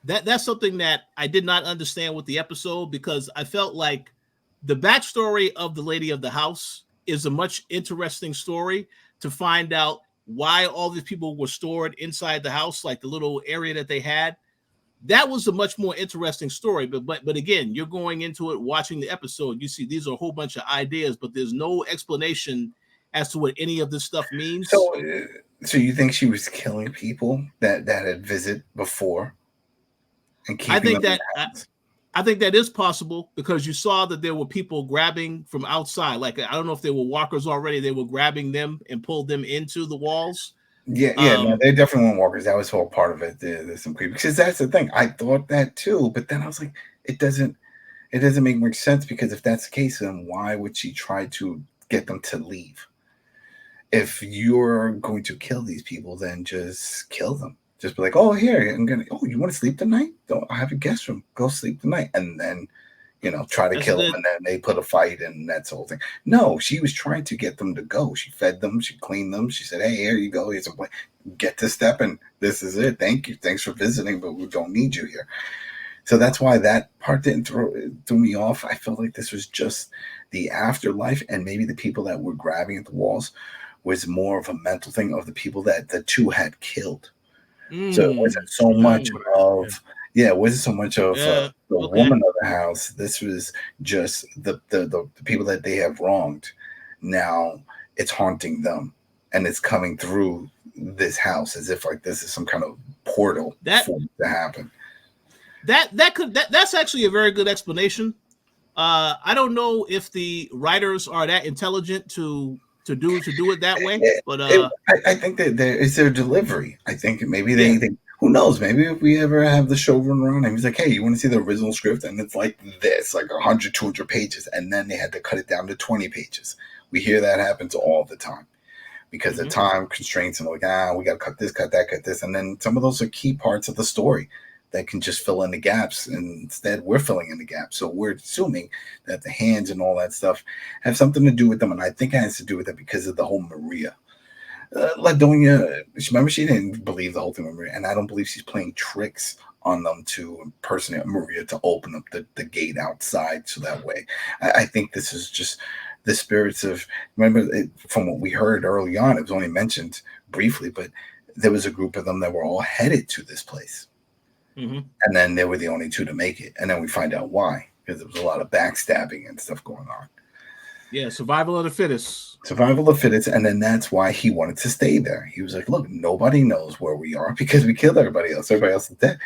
S2: that's something that I did not understand with the episode, because I felt like the backstory of the lady of the house is a much interesting story to find out why all these people were stored inside the house, like the little area that they had. That was a much more interesting story. But again, you're going into it, watching the episode, you see these are a whole bunch of ideas, but there's no explanation as to what any of this stuff means.
S1: So you think she was killing people that had visited before? And
S2: I think that is possible, because you saw that there were people grabbing from outside. Like, I don't know if they were walkers already. They were grabbing them and pulled them into the walls.
S1: No, they definitely weren't walkers. That was all part of it. There's some creepy, because that's the thing. I thought that too, but then I was like, it doesn't make much sense, because if that's the case, then why would she try to get them to leave? If you're going to kill these people, then just kill them. Just be like, oh, here, you want to sleep tonight? I have a guest room. Go sleep tonight. And then, you know, try to kill them, and then they put a fight, and that's the whole thing. No, she was trying to get them to go. She fed them. She cleaned them. She said, hey, here you go. Here's a place. Get to stepping. This is it. Thank you. Thanks for visiting, but we don't need you here. So that's why that part didn't throw me off. I felt like this was just the afterlife, and maybe the people that were grabbing at the walls was more of a mental thing of the people that the two had killed. So it wasn't so much of the woman of the house. This was just the people that they have wronged. Now it's haunting them, and it's coming through this house as if like this is some kind of portal for it to happen.
S2: That's actually a very good explanation. I don't know if the writers are that intelligent to do it that way, but
S1: I think that it's their delivery. I think maybe they who knows, maybe if we ever have the showrunner on, and he's like, hey, you want to see the original script, and it's like this, like 100 200 pages, and then they had to cut it down to 20 pages. We hear that happens all the time because of time constraints, and like, we got to cut this, cut that, cut this, and then some of those are key parts of the story. that can just fill in the gaps, and instead we're filling in the gaps. So we're assuming that the hands and all that stuff have something to do with them, and I think it has to do with it because of the whole Maria. Like Doña, remember she didn't believe the whole thing with Maria, and I don't believe she's playing tricks on them to impersonate Maria to open up the gate outside, so that way. I think this is just the spirits of, remember from what we heard early on, it was only mentioned briefly, but there was a group of them that were all headed to this place. And then they were the only two to make it. And then we find out why, because there was a lot of backstabbing and stuff going on.
S2: Yeah, survival of the fittest.
S1: Survival of the fittest. And then that's why he wanted to stay there. He was like, look, nobody knows where we are because we killed everybody else. Everybody else is dead.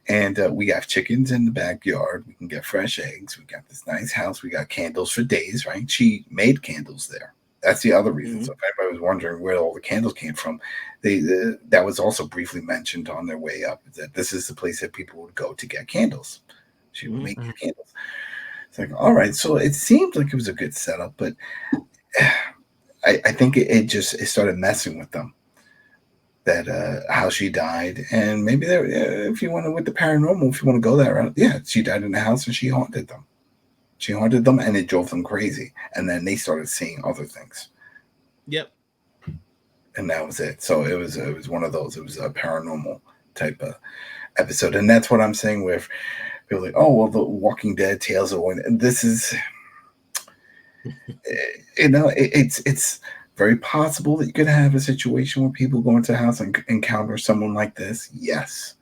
S1: And we have chickens in the backyard. We can get fresh eggs. We got this nice house. We got candles for days, right? She made candles there. That's the other reason. So if anybody was wondering where all the candles came from, that was also briefly mentioned on their way up, that this is the place that people would go to get candles. She would make candles. It's like, all right. So it seemed like it was a good setup, but I think it started messing with them. That how she died, and maybe if you want to with the paranormal, if you want to go that route, yeah, she died in the house and she haunted them. She haunted them, and it drove them crazy. And then they started seeing other things.
S2: Yep.
S1: And that was it. So it was one of those. It was a paranormal type of episode, and that's what I'm saying. With people like, oh well, the Walking Dead tales of one. And this is, it's very possible that you could have a situation where people go into a house and encounter someone like this. Yes.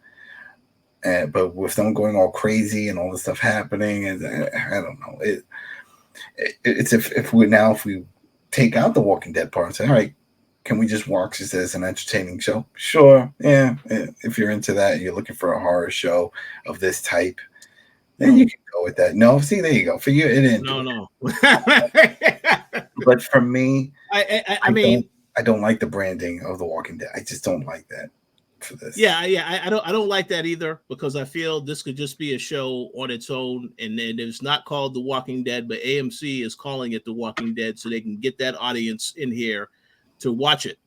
S1: But with them going all crazy and all this stuff happening, and I don't know, it's if we take out the Walking Dead part and say, all right, can we just watch this as an entertaining show? Sure, yeah. If you're into that, and you're looking for a horror show of this type, then you can go with that. No, see, there you go. For you, it didn't.
S2: No.
S1: But for me,
S2: I mean,
S1: I don't like the branding of the Walking Dead. I just don't like that. For this.
S2: Yeah, I don't like that either, because I feel this could just be a show on its own, and it's not called The Walking Dead, but AMC is calling it The Walking Dead so they can get that audience in here to watch it.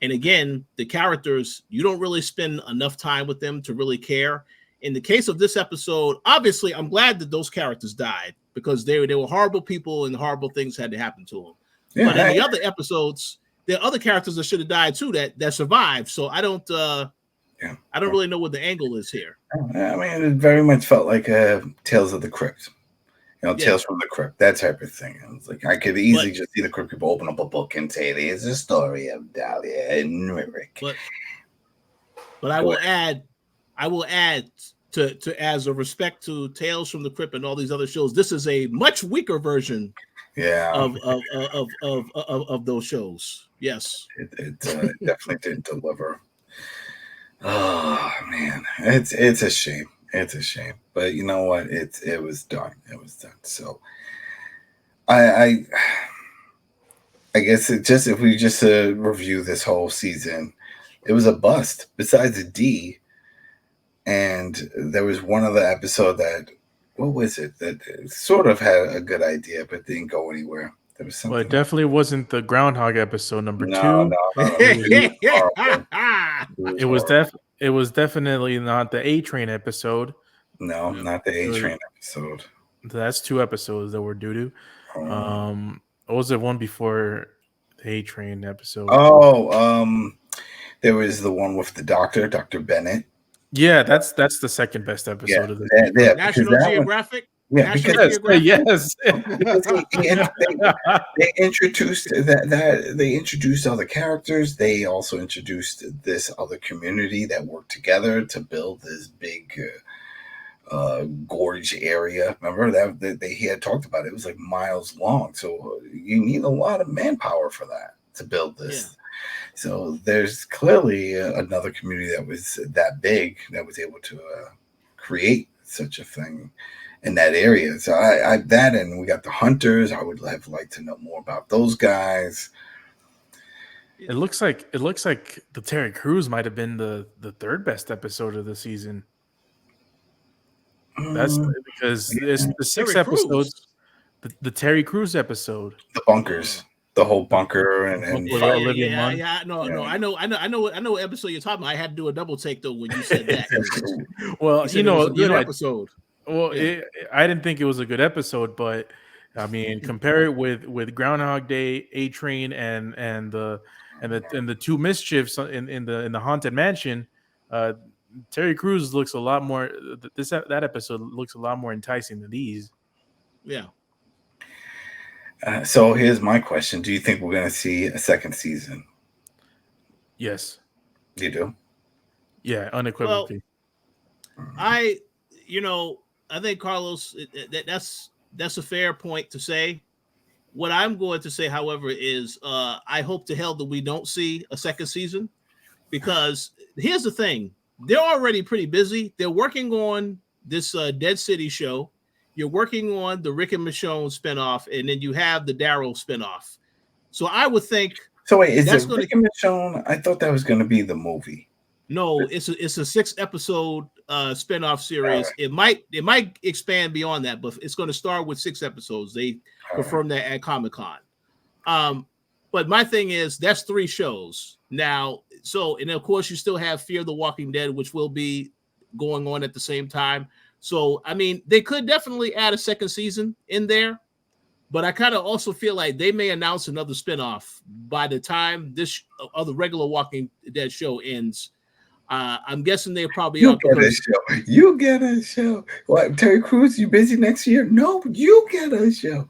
S2: And again, the characters, you don't really spend enough time with them to really care. In the case of this episode, obviously, I'm glad that those characters died, because they were horrible people and horrible things had to happen to them. Yeah, but in the other episodes, there are other characters that should have died too that survived. So I don't really know what the angle is here.
S1: I mean, it very much felt like Tales of the Crypt, Tales from the Crypt, that type of thing. I was like, I could easily just see the Crypt people open up a book and say, "There's a story of Dahlia and Rick."
S2: But I will add to as a respect to Tales from the Crypt and all these other shows, this is a much weaker version. Of those shows. Yes,
S1: it definitely didn't deliver. Oh man, it's a shame. It's a shame, but you know what? It was done. It was done. So I guess if we just review this whole season, it was a bust. Besides a D, and there was one other episode that. What was it that sort of had a good idea but didn't go anywhere? There was something.
S3: Well, it definitely wasn't the Groundhog episode number 2.
S1: No.
S3: It was definitely not the A Train episode.
S1: No, not the A Train episode.
S3: That's 2 episodes that were due to. What was the one before the A Train episode?
S1: There was the one with the doctor, Dr. Bennett.
S3: Yeah, that's the second best episode of the
S2: National Geographic.
S3: Yes.
S1: They introduced that they introduced other characters. They also introduced this other community that worked together to build this big gorge area. Remember that he had talked about it. It was like miles long, so you need a lot of manpower for that to build this. Yeah. So there's clearly another community that was that big that was able to create such a thing in that area. So and we got the hunters. I would have liked to know more about those guys.
S3: It looks like the Terry Crews might have been the third best episode of the season. That's because it's the 6 episodes. The Terry Crews episode.
S1: The bunkers. the whole bunker and
S3: With
S2: Yeah,
S1: fight.
S2: yeah,
S3: Olivia
S2: yeah,
S3: Munn.
S2: yeah. No, no,
S1: Yeah.
S2: I know what episode you're talking about. I had to do a double take though when you said that. 'Cause
S3: Well,
S2: you said it was a good
S3: I
S2: episode.
S3: well,
S2: Yeah,
S3: I didn't think it was a good episode, but I mean, compare it with Groundhog Day, A Train, and the two mischiefs in the haunted mansion. Uh, Terry Crews looks a lot more. That episode looks a lot more enticing than these.
S2: yeah.
S1: So here's my question: do you think we're going to see a second season?
S3: Yes,
S1: You do?
S3: yeah,
S2: Well,
S3: unequivocally.
S2: I, you know, I think Carlos, that's a fair point to say. What I'm going to say, however, is I hope to hell that we don't see a second season because here's the thing: they're already pretty busy. They're working on this Dead City show. You're working on the Rick and Michonne spinoff, and then you have the Darrow spinoff. So I would think
S1: So wait, is
S2: that's
S1: it
S2: going to
S1: Rick and Michonne? I thought that was going to be the movie.
S2: no, it's a 6 episode spinoff
S1: All
S2: series.
S1: right,
S2: It might expand beyond that, but it's going to start with 6 episodes. They
S1: all right.
S2: confirmed that at Comic-Con. But my thing is that's 3 shows now. So, and of course, you still have Fear the Walking Dead, which will be going on at the same time. So, I mean, they could definitely add a second season in there, but I kind of also feel like they may announce another spinoff by the time this other regular Walking Dead show ends. I'm guessing they probably
S1: You
S2: are
S1: get a
S2: because
S1: show. You get a show. What, Terry Crews? You busy next year? No, you get a show.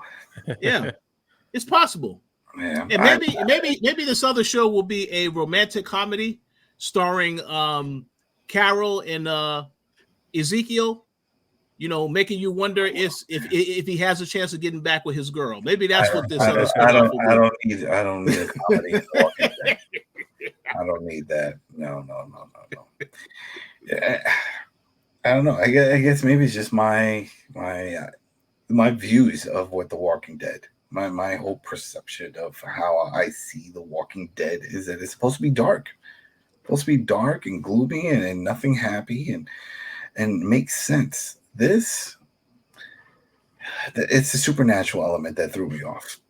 S2: yeah, it's possible.
S1: Man,
S2: And maybe this other show will be a romantic comedy starring Carol and Ezekiel, making you wonder if he has a chance of getting back with his girl. Maybe that's what this other spinoff will be.
S1: I don't need a comedy in The Walking Dead. I don't need that. No. Yeah, I don't know. I guess maybe it's just my views of what The Walking Dead. My whole perception of how I see The Walking Dead is that it's supposed to be dark. Supposed to be dark and gloomy and nothing happy and makes sense. It's the supernatural element that threw me off.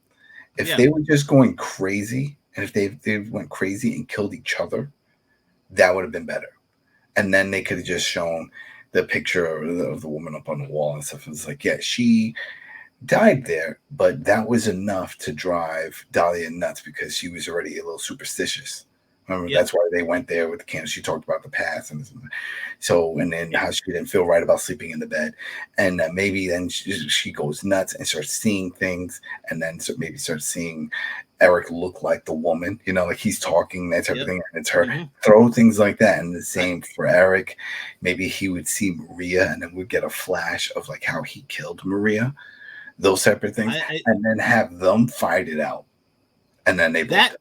S1: If they were just going crazy, and if they went crazy and killed each other, that would have been better. And then they could have just shown the picture of the woman up on the wall and stuff. It was like, yeah, she died there, but that was enough to drive Dahlia nuts because she was already a little superstitious. Remember, that's why they went there with the candle. She talked about the past and then how she didn't feel right about sleeping in the bed, and maybe then she goes nuts and starts seeing things, and then maybe starts seeing Eric look like the woman, like he's talking, that type of thing, and it's her.
S2: Mm-hmm.
S1: Throw things like that, and the same for Eric. Maybe he would see Maria, and then we'd get a flash of like how he killed Maria, those separate things, and then have them fight it out, and then they both.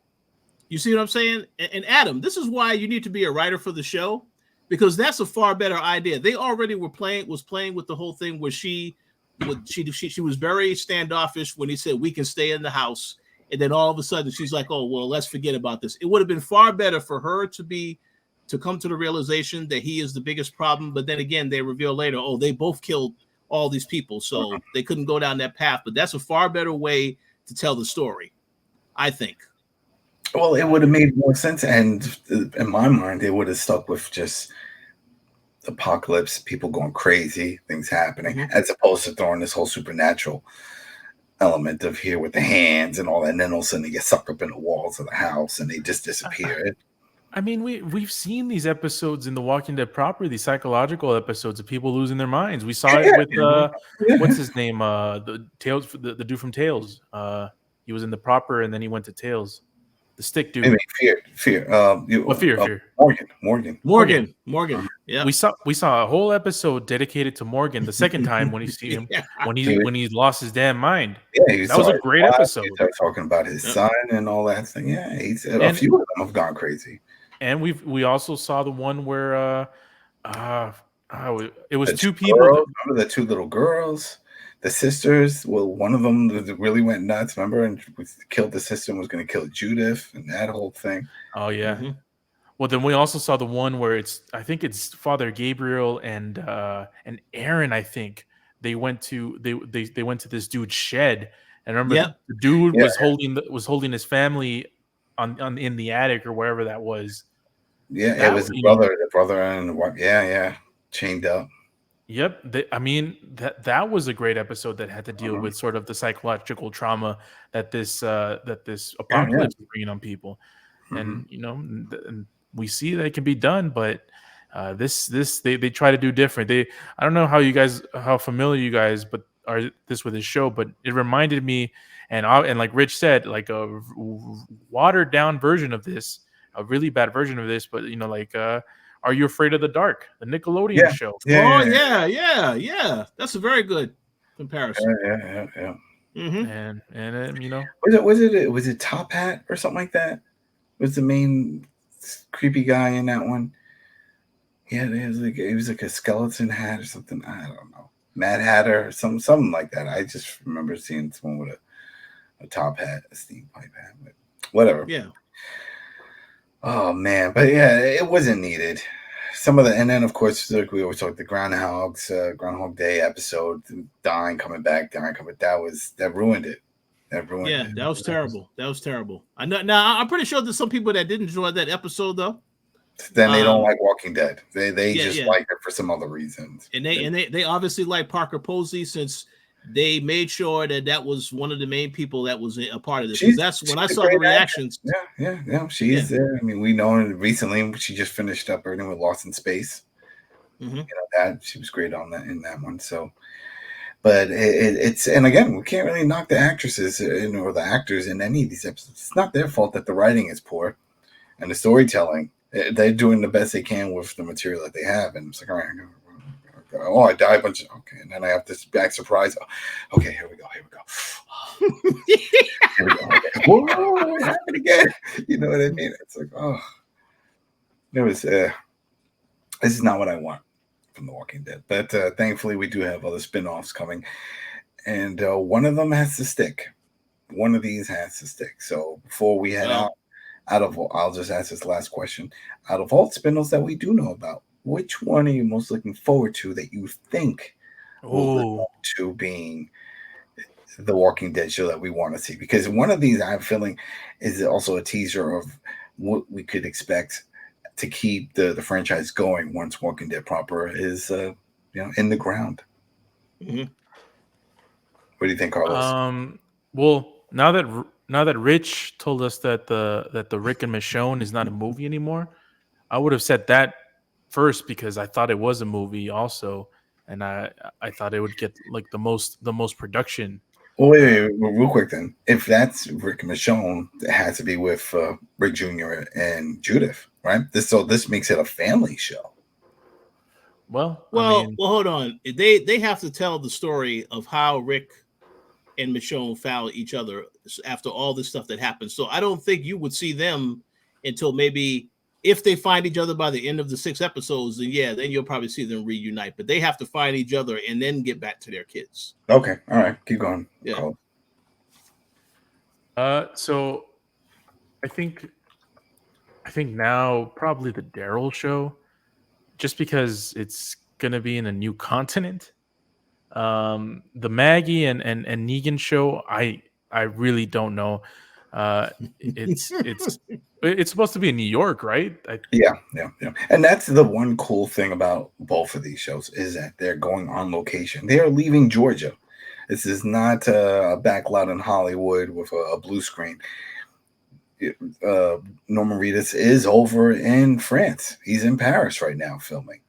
S2: You see what I'm saying? And Adam, this is why you need to be a writer for the show, because that's a far better idea. They already was playing with the whole thing where she was very standoffish when he said we can stay in the house, and then all of a sudden she's like, oh well, let's forget about this. It would have been far better for her to come to the realization that he is the biggest problem. But then again, they reveal later, oh, they both killed all these people, so they couldn't go down that path. But that's a far better way to tell the story, I think.
S1: Well, it would have made more sense, and in my mind, it would have stuck with just apocalypse, people going crazy, things happening, as opposed to throwing this whole supernatural element of here with the hands and all that, and then all of a sudden they get sucked up in the walls of the house and they just disappear.
S3: I mean, we've seen these episodes in The Walking Dead proper, these psychological episodes of people losing their minds. We saw it with what's his name, the Tales, the dude from Tales. He was in the proper, and then he went to Tales. The stick dude.
S1: I mean, fear.
S3: Fear.
S1: Morgan.
S2: Yeah.
S3: We saw a whole episode dedicated to Morgan. The second time when you see him, when he lost his damn mind.
S1: Yeah,
S3: that was a great episode.
S1: He started talking about his son and all that thing. Yeah, a few of them have gone crazy.
S3: And we also saw the one where it was
S1: the
S3: two people.
S1: Remember the two little girls? The sisters, well, one of them really went nuts, remember, and killed the sister and was going to kill Judith and that whole thing.
S3: Oh, yeah. Mm-hmm. Well, then we also saw the one where I think it's Father Gabriel and Aaron, I think. They went to this dude's shed, And remember,
S2: Yep.
S3: the dude
S1: Yeah.
S3: was holding his family on in the attic or wherever that was.
S1: Yeah,
S3: That
S1: it was
S3: you know,
S1: the brother and the wife. Yeah, chained up.
S3: Yep. I mean, that was a great episode that had to deal
S1: Mhm.
S3: with sort of the psychological trauma that this
S1: Yeah.
S3: apocalypse is bringing on people.
S1: Mhm.
S3: And and we see that it can be done, but this they try to do different. I don't know how familiar you guys but are this with this show, but it reminded me, and like Rich said, like a watered down version of this, a really bad version of this, but like Are You Afraid of the Dark, the Nickelodeon
S1: Yeah.
S3: show.
S2: Oh
S1: Yeah.
S2: yeah. That's a very good comparison.
S1: Yeah.
S2: Mm-hmm.
S3: And
S1: Was it Top Hat or something like that? Was the main creepy guy in that one? Yeah, it was like a skeleton hat or something. I don't know. Mad Hatter or something like that. I just remember seeing someone with a top hat, a steam pipe hat, but whatever.
S2: Yeah.
S1: Oh man, but yeah, it wasn't needed. Some of the, and then of course, like we always talk, the Groundhog Day episode, coming back, that ruined it. That ruined
S2: Yeah,
S1: it.
S2: that was terrible. That was terrible. I know. Now I'm pretty sure there's some people that didn't enjoy that episode though.
S1: Then they don't
S2: Um,
S1: like Walking Dead. They
S2: yeah,
S1: just
S2: yeah,
S1: like it for some other reasons.
S2: and they obviously like Parker Posey since they made sure that was one of the main people that was a part of this. Because that's
S1: She's
S2: when I
S1: a
S2: saw the
S1: great
S2: reactions.
S1: actress. Yeah.
S2: Yeah.
S1: She's there. I mean, we know her recently. She just finished up everything with Lost in Space.
S2: Mm-hmm.
S1: That she was great on that in that one. So, but it's, and again, we can't really knock the actresses or the actors in any of these episodes. It's not their fault that the writing is poor and the storytelling. They're doing the best they can with the material that they have, and it's like, all right, oh, I die a bunch of, okay, and then I have this back surprise. Okay, here we go. Here we go. Okay. Whoa, it happened again. You know what I mean? It's like, oh, there was. This is not what I want from The Walking Dead, but thankfully we do have other spin-offs coming, and one of them has to stick. One of these has to stick. So before we head out of, I'll just ask this last question. Out of all the spin-offs that we do know about, which one are you most looking forward to that you think will live
S3: Oh,
S1: up to being the Walking Dead show that we want to see? Because one of these, I'm feeling, is also a teaser of what we could expect to keep the franchise going once Walking Dead proper is in the ground.
S2: Mm-hmm.
S1: What do you think, Carlos?
S3: well, now that Rich told us that the Rick and Michonne is not a movie anymore, I would have said that first because I thought it was a movie also, and I thought it would get like the most production.
S1: Well,
S3: Uh,
S1: real quick then. If that's Rick and Michonne, it has to be with Rick Jr. and Judith, right? This makes it a family show.
S3: well, I
S2: Well,
S3: mean,
S2: hold on. They have to tell the story of how Rick and Michonne found each other after all this stuff that happened. So I don't think you would see them until maybe if they find each other by the end of the 6 episodes, then you'll probably see them reunite. But they have to find each other and then get back to their kids.
S1: Okay, all right, keep going.
S2: Yeah.
S1: Carlos.
S3: so I think now probably the Daryl show, just because it's gonna be in a new continent. The Maggie and Negan show, I really don't know. Uh, it's supposed to be in New York, right?
S1: Yeah. And that's the one cool thing about both of these shows is that they're going on location. They are leaving Georgia. This is not a backlot in Hollywood with a blue screen. Norman Reedus is over in France. He's in Paris right now filming.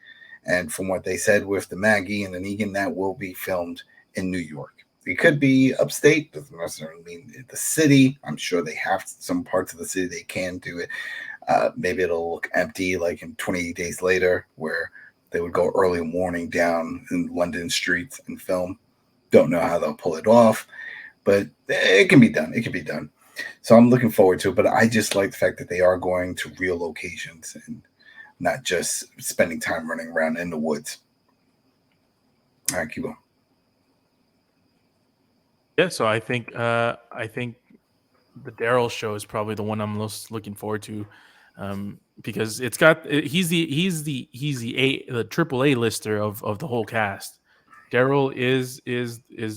S1: And from what they said with the Maggie and the Negan, that will be filmed in New York. It could be upstate, doesn't necessarily mean the city. I'm sure they have some parts of the city they can do it. Maybe it'll look empty like in 28 Days Later, where they would go early morning down in London streets and film. Don't know how they'll pull it off, but it can be done. It can be done. So I'm looking forward to it, but I just like the fact that they are going to real locations and not just spending time running around in the woods. All right, keep going.
S3: Yeah, so I think the Daryl show is probably the one I'm most looking forward to, because it's got the triple A lister of the whole cast. Daryl is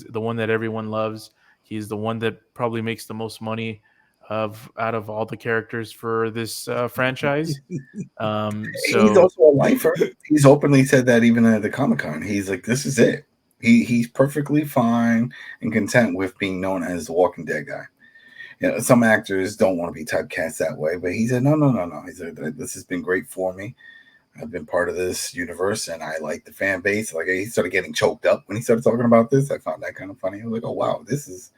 S3: the one that everyone loves. He's the one that probably makes the most money out of all the characters for this franchise.
S1: He's also a lifer. He's openly said that even at the Comic-Con. He's like, this is it. He's perfectly fine and content with being known as the Walking Dead guy. You know, some actors don't want to be typecast that way, but he said, no. He said, this has been great for me. I've been part of this universe, and I like the fan base. Like, he started getting choked up when he started talking about this. I found that kind of funny. I was like, oh wow, this is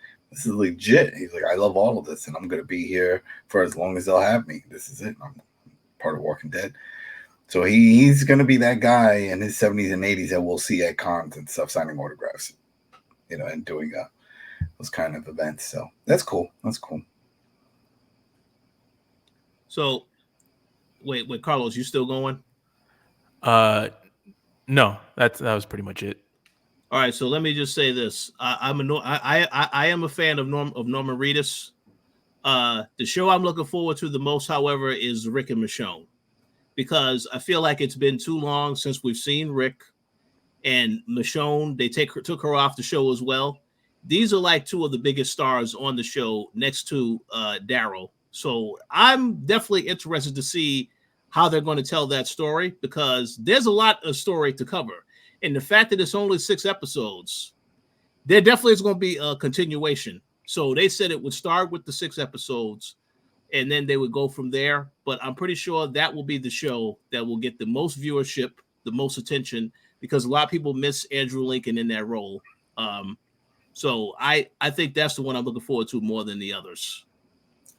S1: legit. He's like, I love all of this, and I'm gonna be here for as long as they'll have me. This is it. I'm part of Walking Dead. So he's gonna be that guy in his 70s and 80s that we'll see at cons and stuff, signing autographs, you know, and doing those kind of events. So that's cool. That's cool.
S2: So wait, Carlos, you still going?
S3: No, that was pretty much it.
S2: All right, so let me just say this: I am a fan of Norman Reedus. The show I'm looking forward to the most, however, is Rick and Michonne, because I feel like it's been too long since we've seen Rick and Michonne. They took her off the show as well. These are like two of the biggest stars on the show, next to Daryl. So I'm definitely interested to see how they're going to tell that story, because there's a lot of story to cover. And the fact that it's only 6 episodes, there definitely is going to be a continuation. So they said it would start with the 6 episodes, and then they would go from there. But I'm pretty sure that will be the show that will get the most viewership, the most attention, because a lot of people miss Andrew Lincoln in that role. So I think that's the one I'm looking forward to more than the others.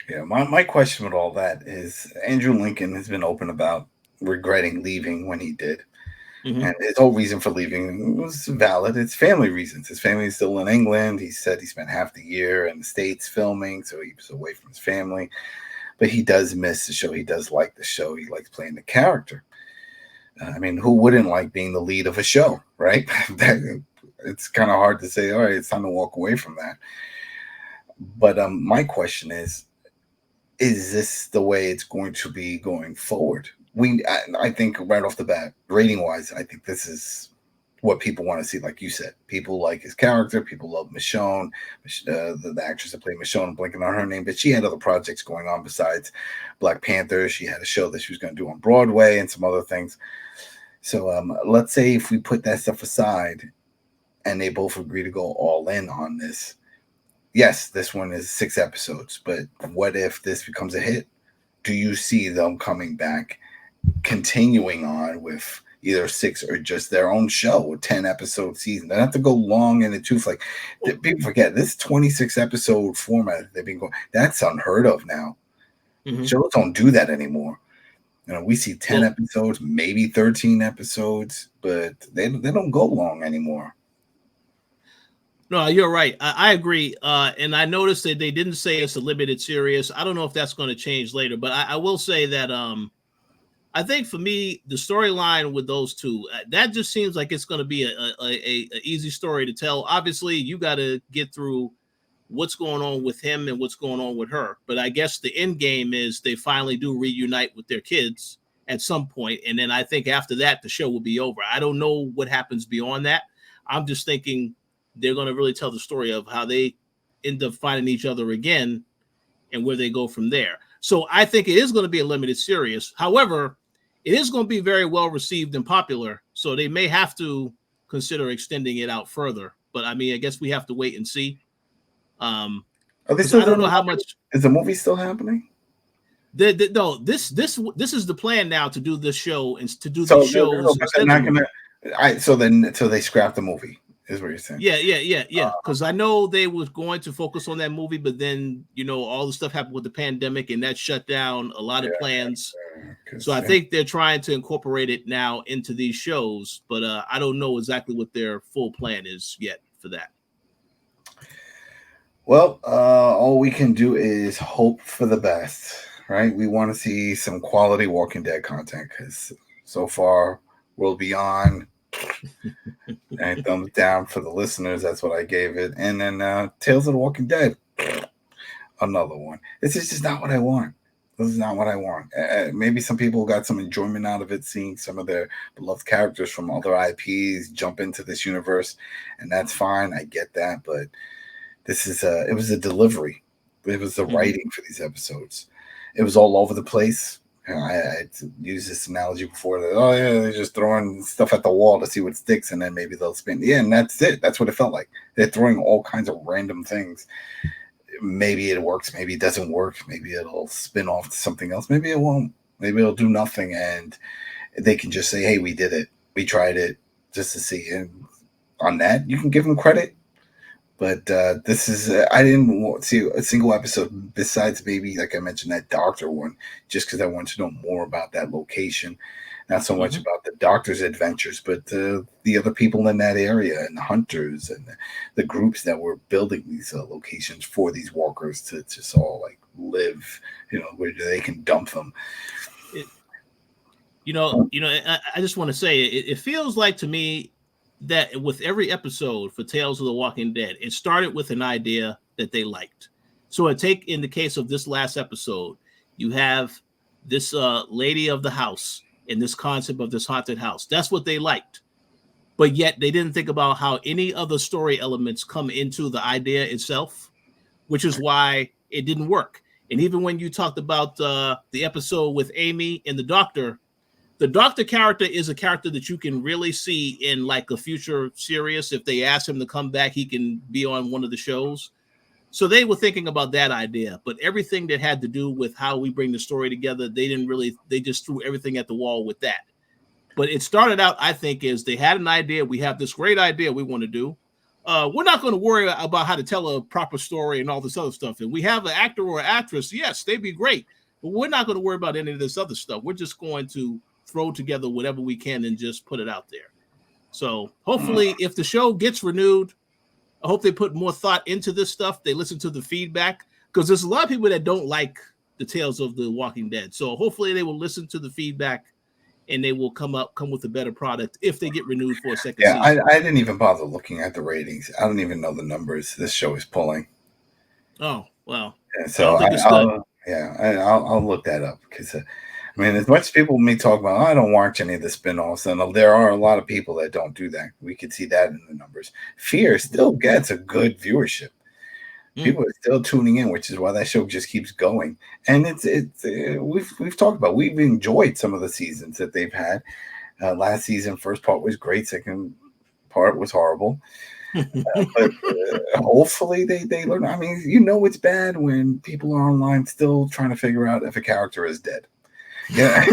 S1: Yeah, my question with all that is Andrew Lincoln has been open about regretting leaving when he did. Mm-hmm. And his whole reason for leaving was valid. It's family reasons. His family is still in England. He said he spent half the year in the States filming, so he was away from his family. But he does miss the show. He does like the show. He likes playing the character. I mean, who wouldn't like being the lead of a show, right? It's kind of hard to say, all right, it's time to walk away from that. But my question is this the way it's going to be going forward? I think right off the bat, rating wise, I think this is what people want to see. Like you said, people like his character. People love Michonne, the actress that played Michonne. I'm blanking on her name, but she had other projects going on besides Black Panther. She had a show that she was going to do on Broadway and some other things. So let's say if we put that stuff aside and they both agree to go all in on this. Yes, this one is 6 episodes, but what if this becomes a hit? Do you see them coming back, continuing on with either 6 or just their own show, a 10-episode season? They don't have to go long in the tooth. Like, people forget this 26-episode format they've been going. That's unheard of now. Mm-hmm. Shows don't do that anymore. You know, we see 10 episodes, maybe 13 episodes, but they don't go long anymore.
S2: No, you're right. I agree. And I noticed that they didn't say it's a limited series. I don't know if that's going to change later, but I will say that I think for me, the storyline with those two, that just seems like it's going to be a easy story to tell. Obviously, you got to get through what's going on with him and what's going on with her. But I guess the end game is they finally do reunite with their kids at some point. And then I think after that, the show will be over. I don't know what happens beyond that. I'm just thinking they're going to really tell the story of how they end up finding each other again and where they go from there. So I think it is going to be a limited series. However, it is going to be very well received and popular. So they may have to consider extending it out further. But I mean, I guess we have to wait and see.
S1: Are they still
S2: I don't know how much.
S1: Is the movie still happening?
S2: No, this is the plan now to do this show and to do the shows.
S1: So they scrapped the movie. Is what you're saying?
S2: Yeah. Because I know they was going to focus on that movie, but then all the stuff happened with the pandemic, and that shut down a lot of plans. So I think they're trying to incorporate it now into these shows, but I don't know exactly what their full plan is yet for that.
S1: Well, all we can do is hope for the best, right? We want to see some quality Walking Dead content because so far, World Beyond. And thumbs down for the listeners. That's what I gave it. And then Tales of the Walking Dead, another one. This is just not what I want. This is not what I want. Maybe some people got some enjoyment out of it, seeing some of their beloved characters from other IPs jump into this universe, and that's fine. I get that, but This is it was a delivery. It was the
S2: Mhm.
S1: writing for these episodes. It was all over the place. I used this analogy before that. Oh yeah, they're just throwing stuff at the wall to see what sticks, and then maybe they'll spin. Yeah, and that's it. That's what it felt like. They're throwing all kinds of random things. Maybe it works. Maybe it doesn't work. Maybe it'll spin off to something else. Maybe it won't. Maybe it'll do nothing, and they can just say, "Hey, we did it. We tried it," just to see. And on that, you can give them credit. But this is, I didn't see a single episode besides maybe, like I mentioned, that doctor one, just because I wanted to know more about that location. Not so much about the doctor's adventures, but the other people in that area and the hunters and the groups that were building these locations for these walkers to just all like live, where they can dump them.
S2: I just want to say it feels like to me that with every episode for Tales of the Walking Dead, it started with an idea that they liked. So in the case of this last episode, you have this lady of the house and this concept of this haunted house. That's what they liked. But yet they didn't think about how any other story elements come into the idea itself, which is why it didn't work. And even when you talked about the episode with Amy and the doctor character is a character that you can really see in like a future series. If they ask him to come back, he can be on one of the shows. So they were thinking about that idea, but everything that had to do with how we bring the story together, they just threw everything at the wall with that. But it started out, I think, is they had an idea. We have this great idea we want to do. We're not going to worry about how to tell a proper story and all this other stuff. And we have an actor or actress. Yes, they'd be great, but we're not going to worry about any of this other stuff. We're just going to throw together whatever we can and just put it out there. So hopefully if the show gets renewed, I hope they put more thought into this stuff. They listen to the feedback, because there's a lot of people that don't like the Tales of the Walking Dead. So hopefully they will listen to the feedback and they will come with a better product if they get renewed for a second season.
S1: I didn't even bother looking at the ratings. I don't even know the numbers this show is pulling.
S2: Oh, well.
S1: Yeah, so I'll look that up, because as much as people may talk about, I don't watch any of the spinoffs, and there are a lot of people that don't do that. We could see that in the numbers. Fear still gets a good viewership. People are still tuning in, which is why that show just keeps going. And we've talked about, we've enjoyed some of the seasons that they've had. Last season, first part was great. Second part was horrible. But hopefully they learn. It's bad when people are online still trying to figure out if a character is dead. Yeah,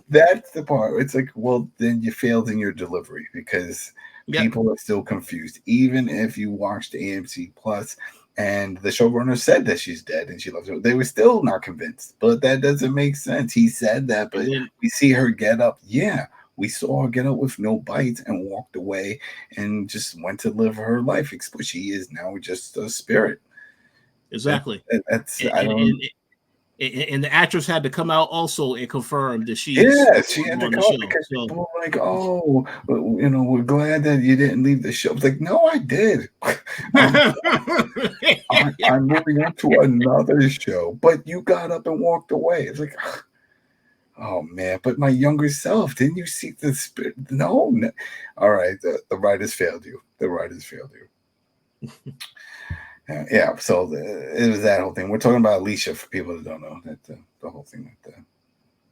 S1: that's the part. It's like, well, then you failed in your delivery, because people are still confused. Even if you watched AMC Plus and the showrunner said that she's dead and she loves her, they were still not convinced. But that doesn't make sense. He said that, but we see her get up. Yeah, we saw her get up with no bites and walked away and just went to live her life. She is now just a spirit.
S2: Exactly. And the actress had to come out also and confirm that she had to come out,
S1: because people were like, "Oh, we're glad that you didn't leave the show." I was like, "No, I did. I'm moving on to another show, but you got up and walked away." It's like, oh man, but my younger self, didn't you see the spirit? No. All right, the writers failed you. Yeah, so it was that whole thing. We're talking about Alicia, for people that don't know, that the whole thing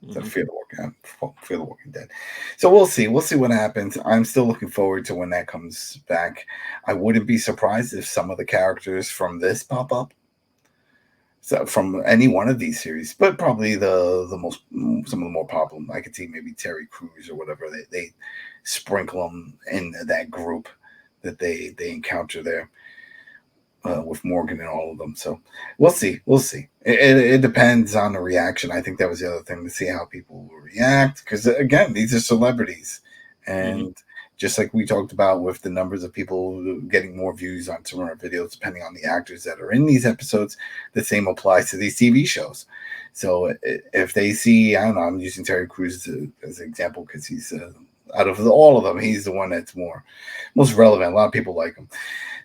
S1: with the Fear the Walking Dead. So we'll see what happens. I'm still looking forward to when that comes back. I wouldn't be surprised if some of the characters from this pop up, so from any one of these series, but probably some of the more popular. I could see maybe Terry Crews or whatever. They sprinkle them in that group that they encounter there. With Morgan and all of them. So we'll see. It depends on the reaction. I think that was the other thing, to see how people will react. Because again, these are celebrities. And just like we talked about with the numbers of people getting more views on some of our videos, depending on the actors that are in these episodes, the same applies to these TV shows. So if they see, I don't know, I'm using Terry Crews as an example, because he's out of all of them, he's the one that's most relevant. A lot of people like him.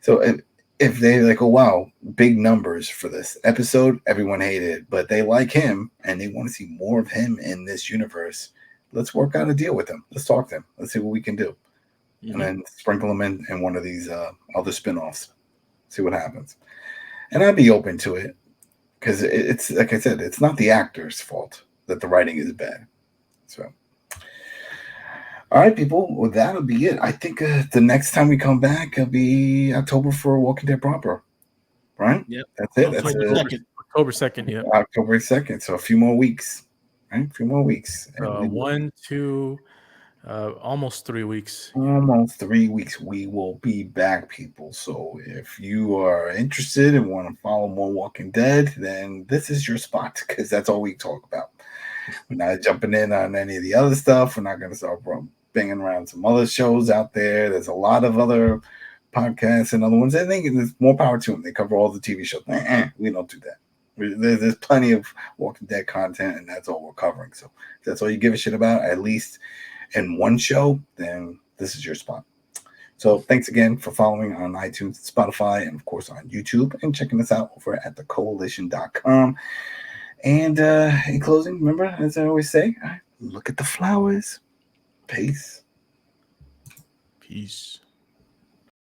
S1: So if they like, oh wow, big numbers for this episode, everyone hated it, but they like him and they want to see more of him in this universe, let's work out a deal with him. Let's talk to him. Let's see what we can do. And then sprinkle him in one of these other spinoffs. See what happens. And I'd be open to it because it's like I said, it's not the actor's fault that the writing is bad. So, all right, people. Well, that'll be it. I think the next time we come back, it'll be October for Walking Dead proper. Right?
S2: Yep.
S1: That's it. That's
S3: October 2nd. Yeah.
S1: October 2nd. So a few more weeks. Right? A few more weeks.
S3: 1, 2, almost 3 weeks.
S1: Almost 3 weeks. We will be back, people. So if you are interested and want to follow more Walking Dead, then this is your spot because that's all we talk about. We're not jumping in on any of the other stuff. We're not going to start banging around some other shows out there. There's a lot of other podcasts and other ones. I think there's more power to them. They cover all the TV shows. We don't do that. There's plenty of Walking Dead content, and that's all we're covering. So if that's all you give a shit about, at least in one show, then this is your spot. So thanks again for following on iTunes, Spotify, and of course on YouTube, and checking us out over at thekoalition.com. And in closing, remember, as I always say, look at the flowers. Peace.
S3: Peace.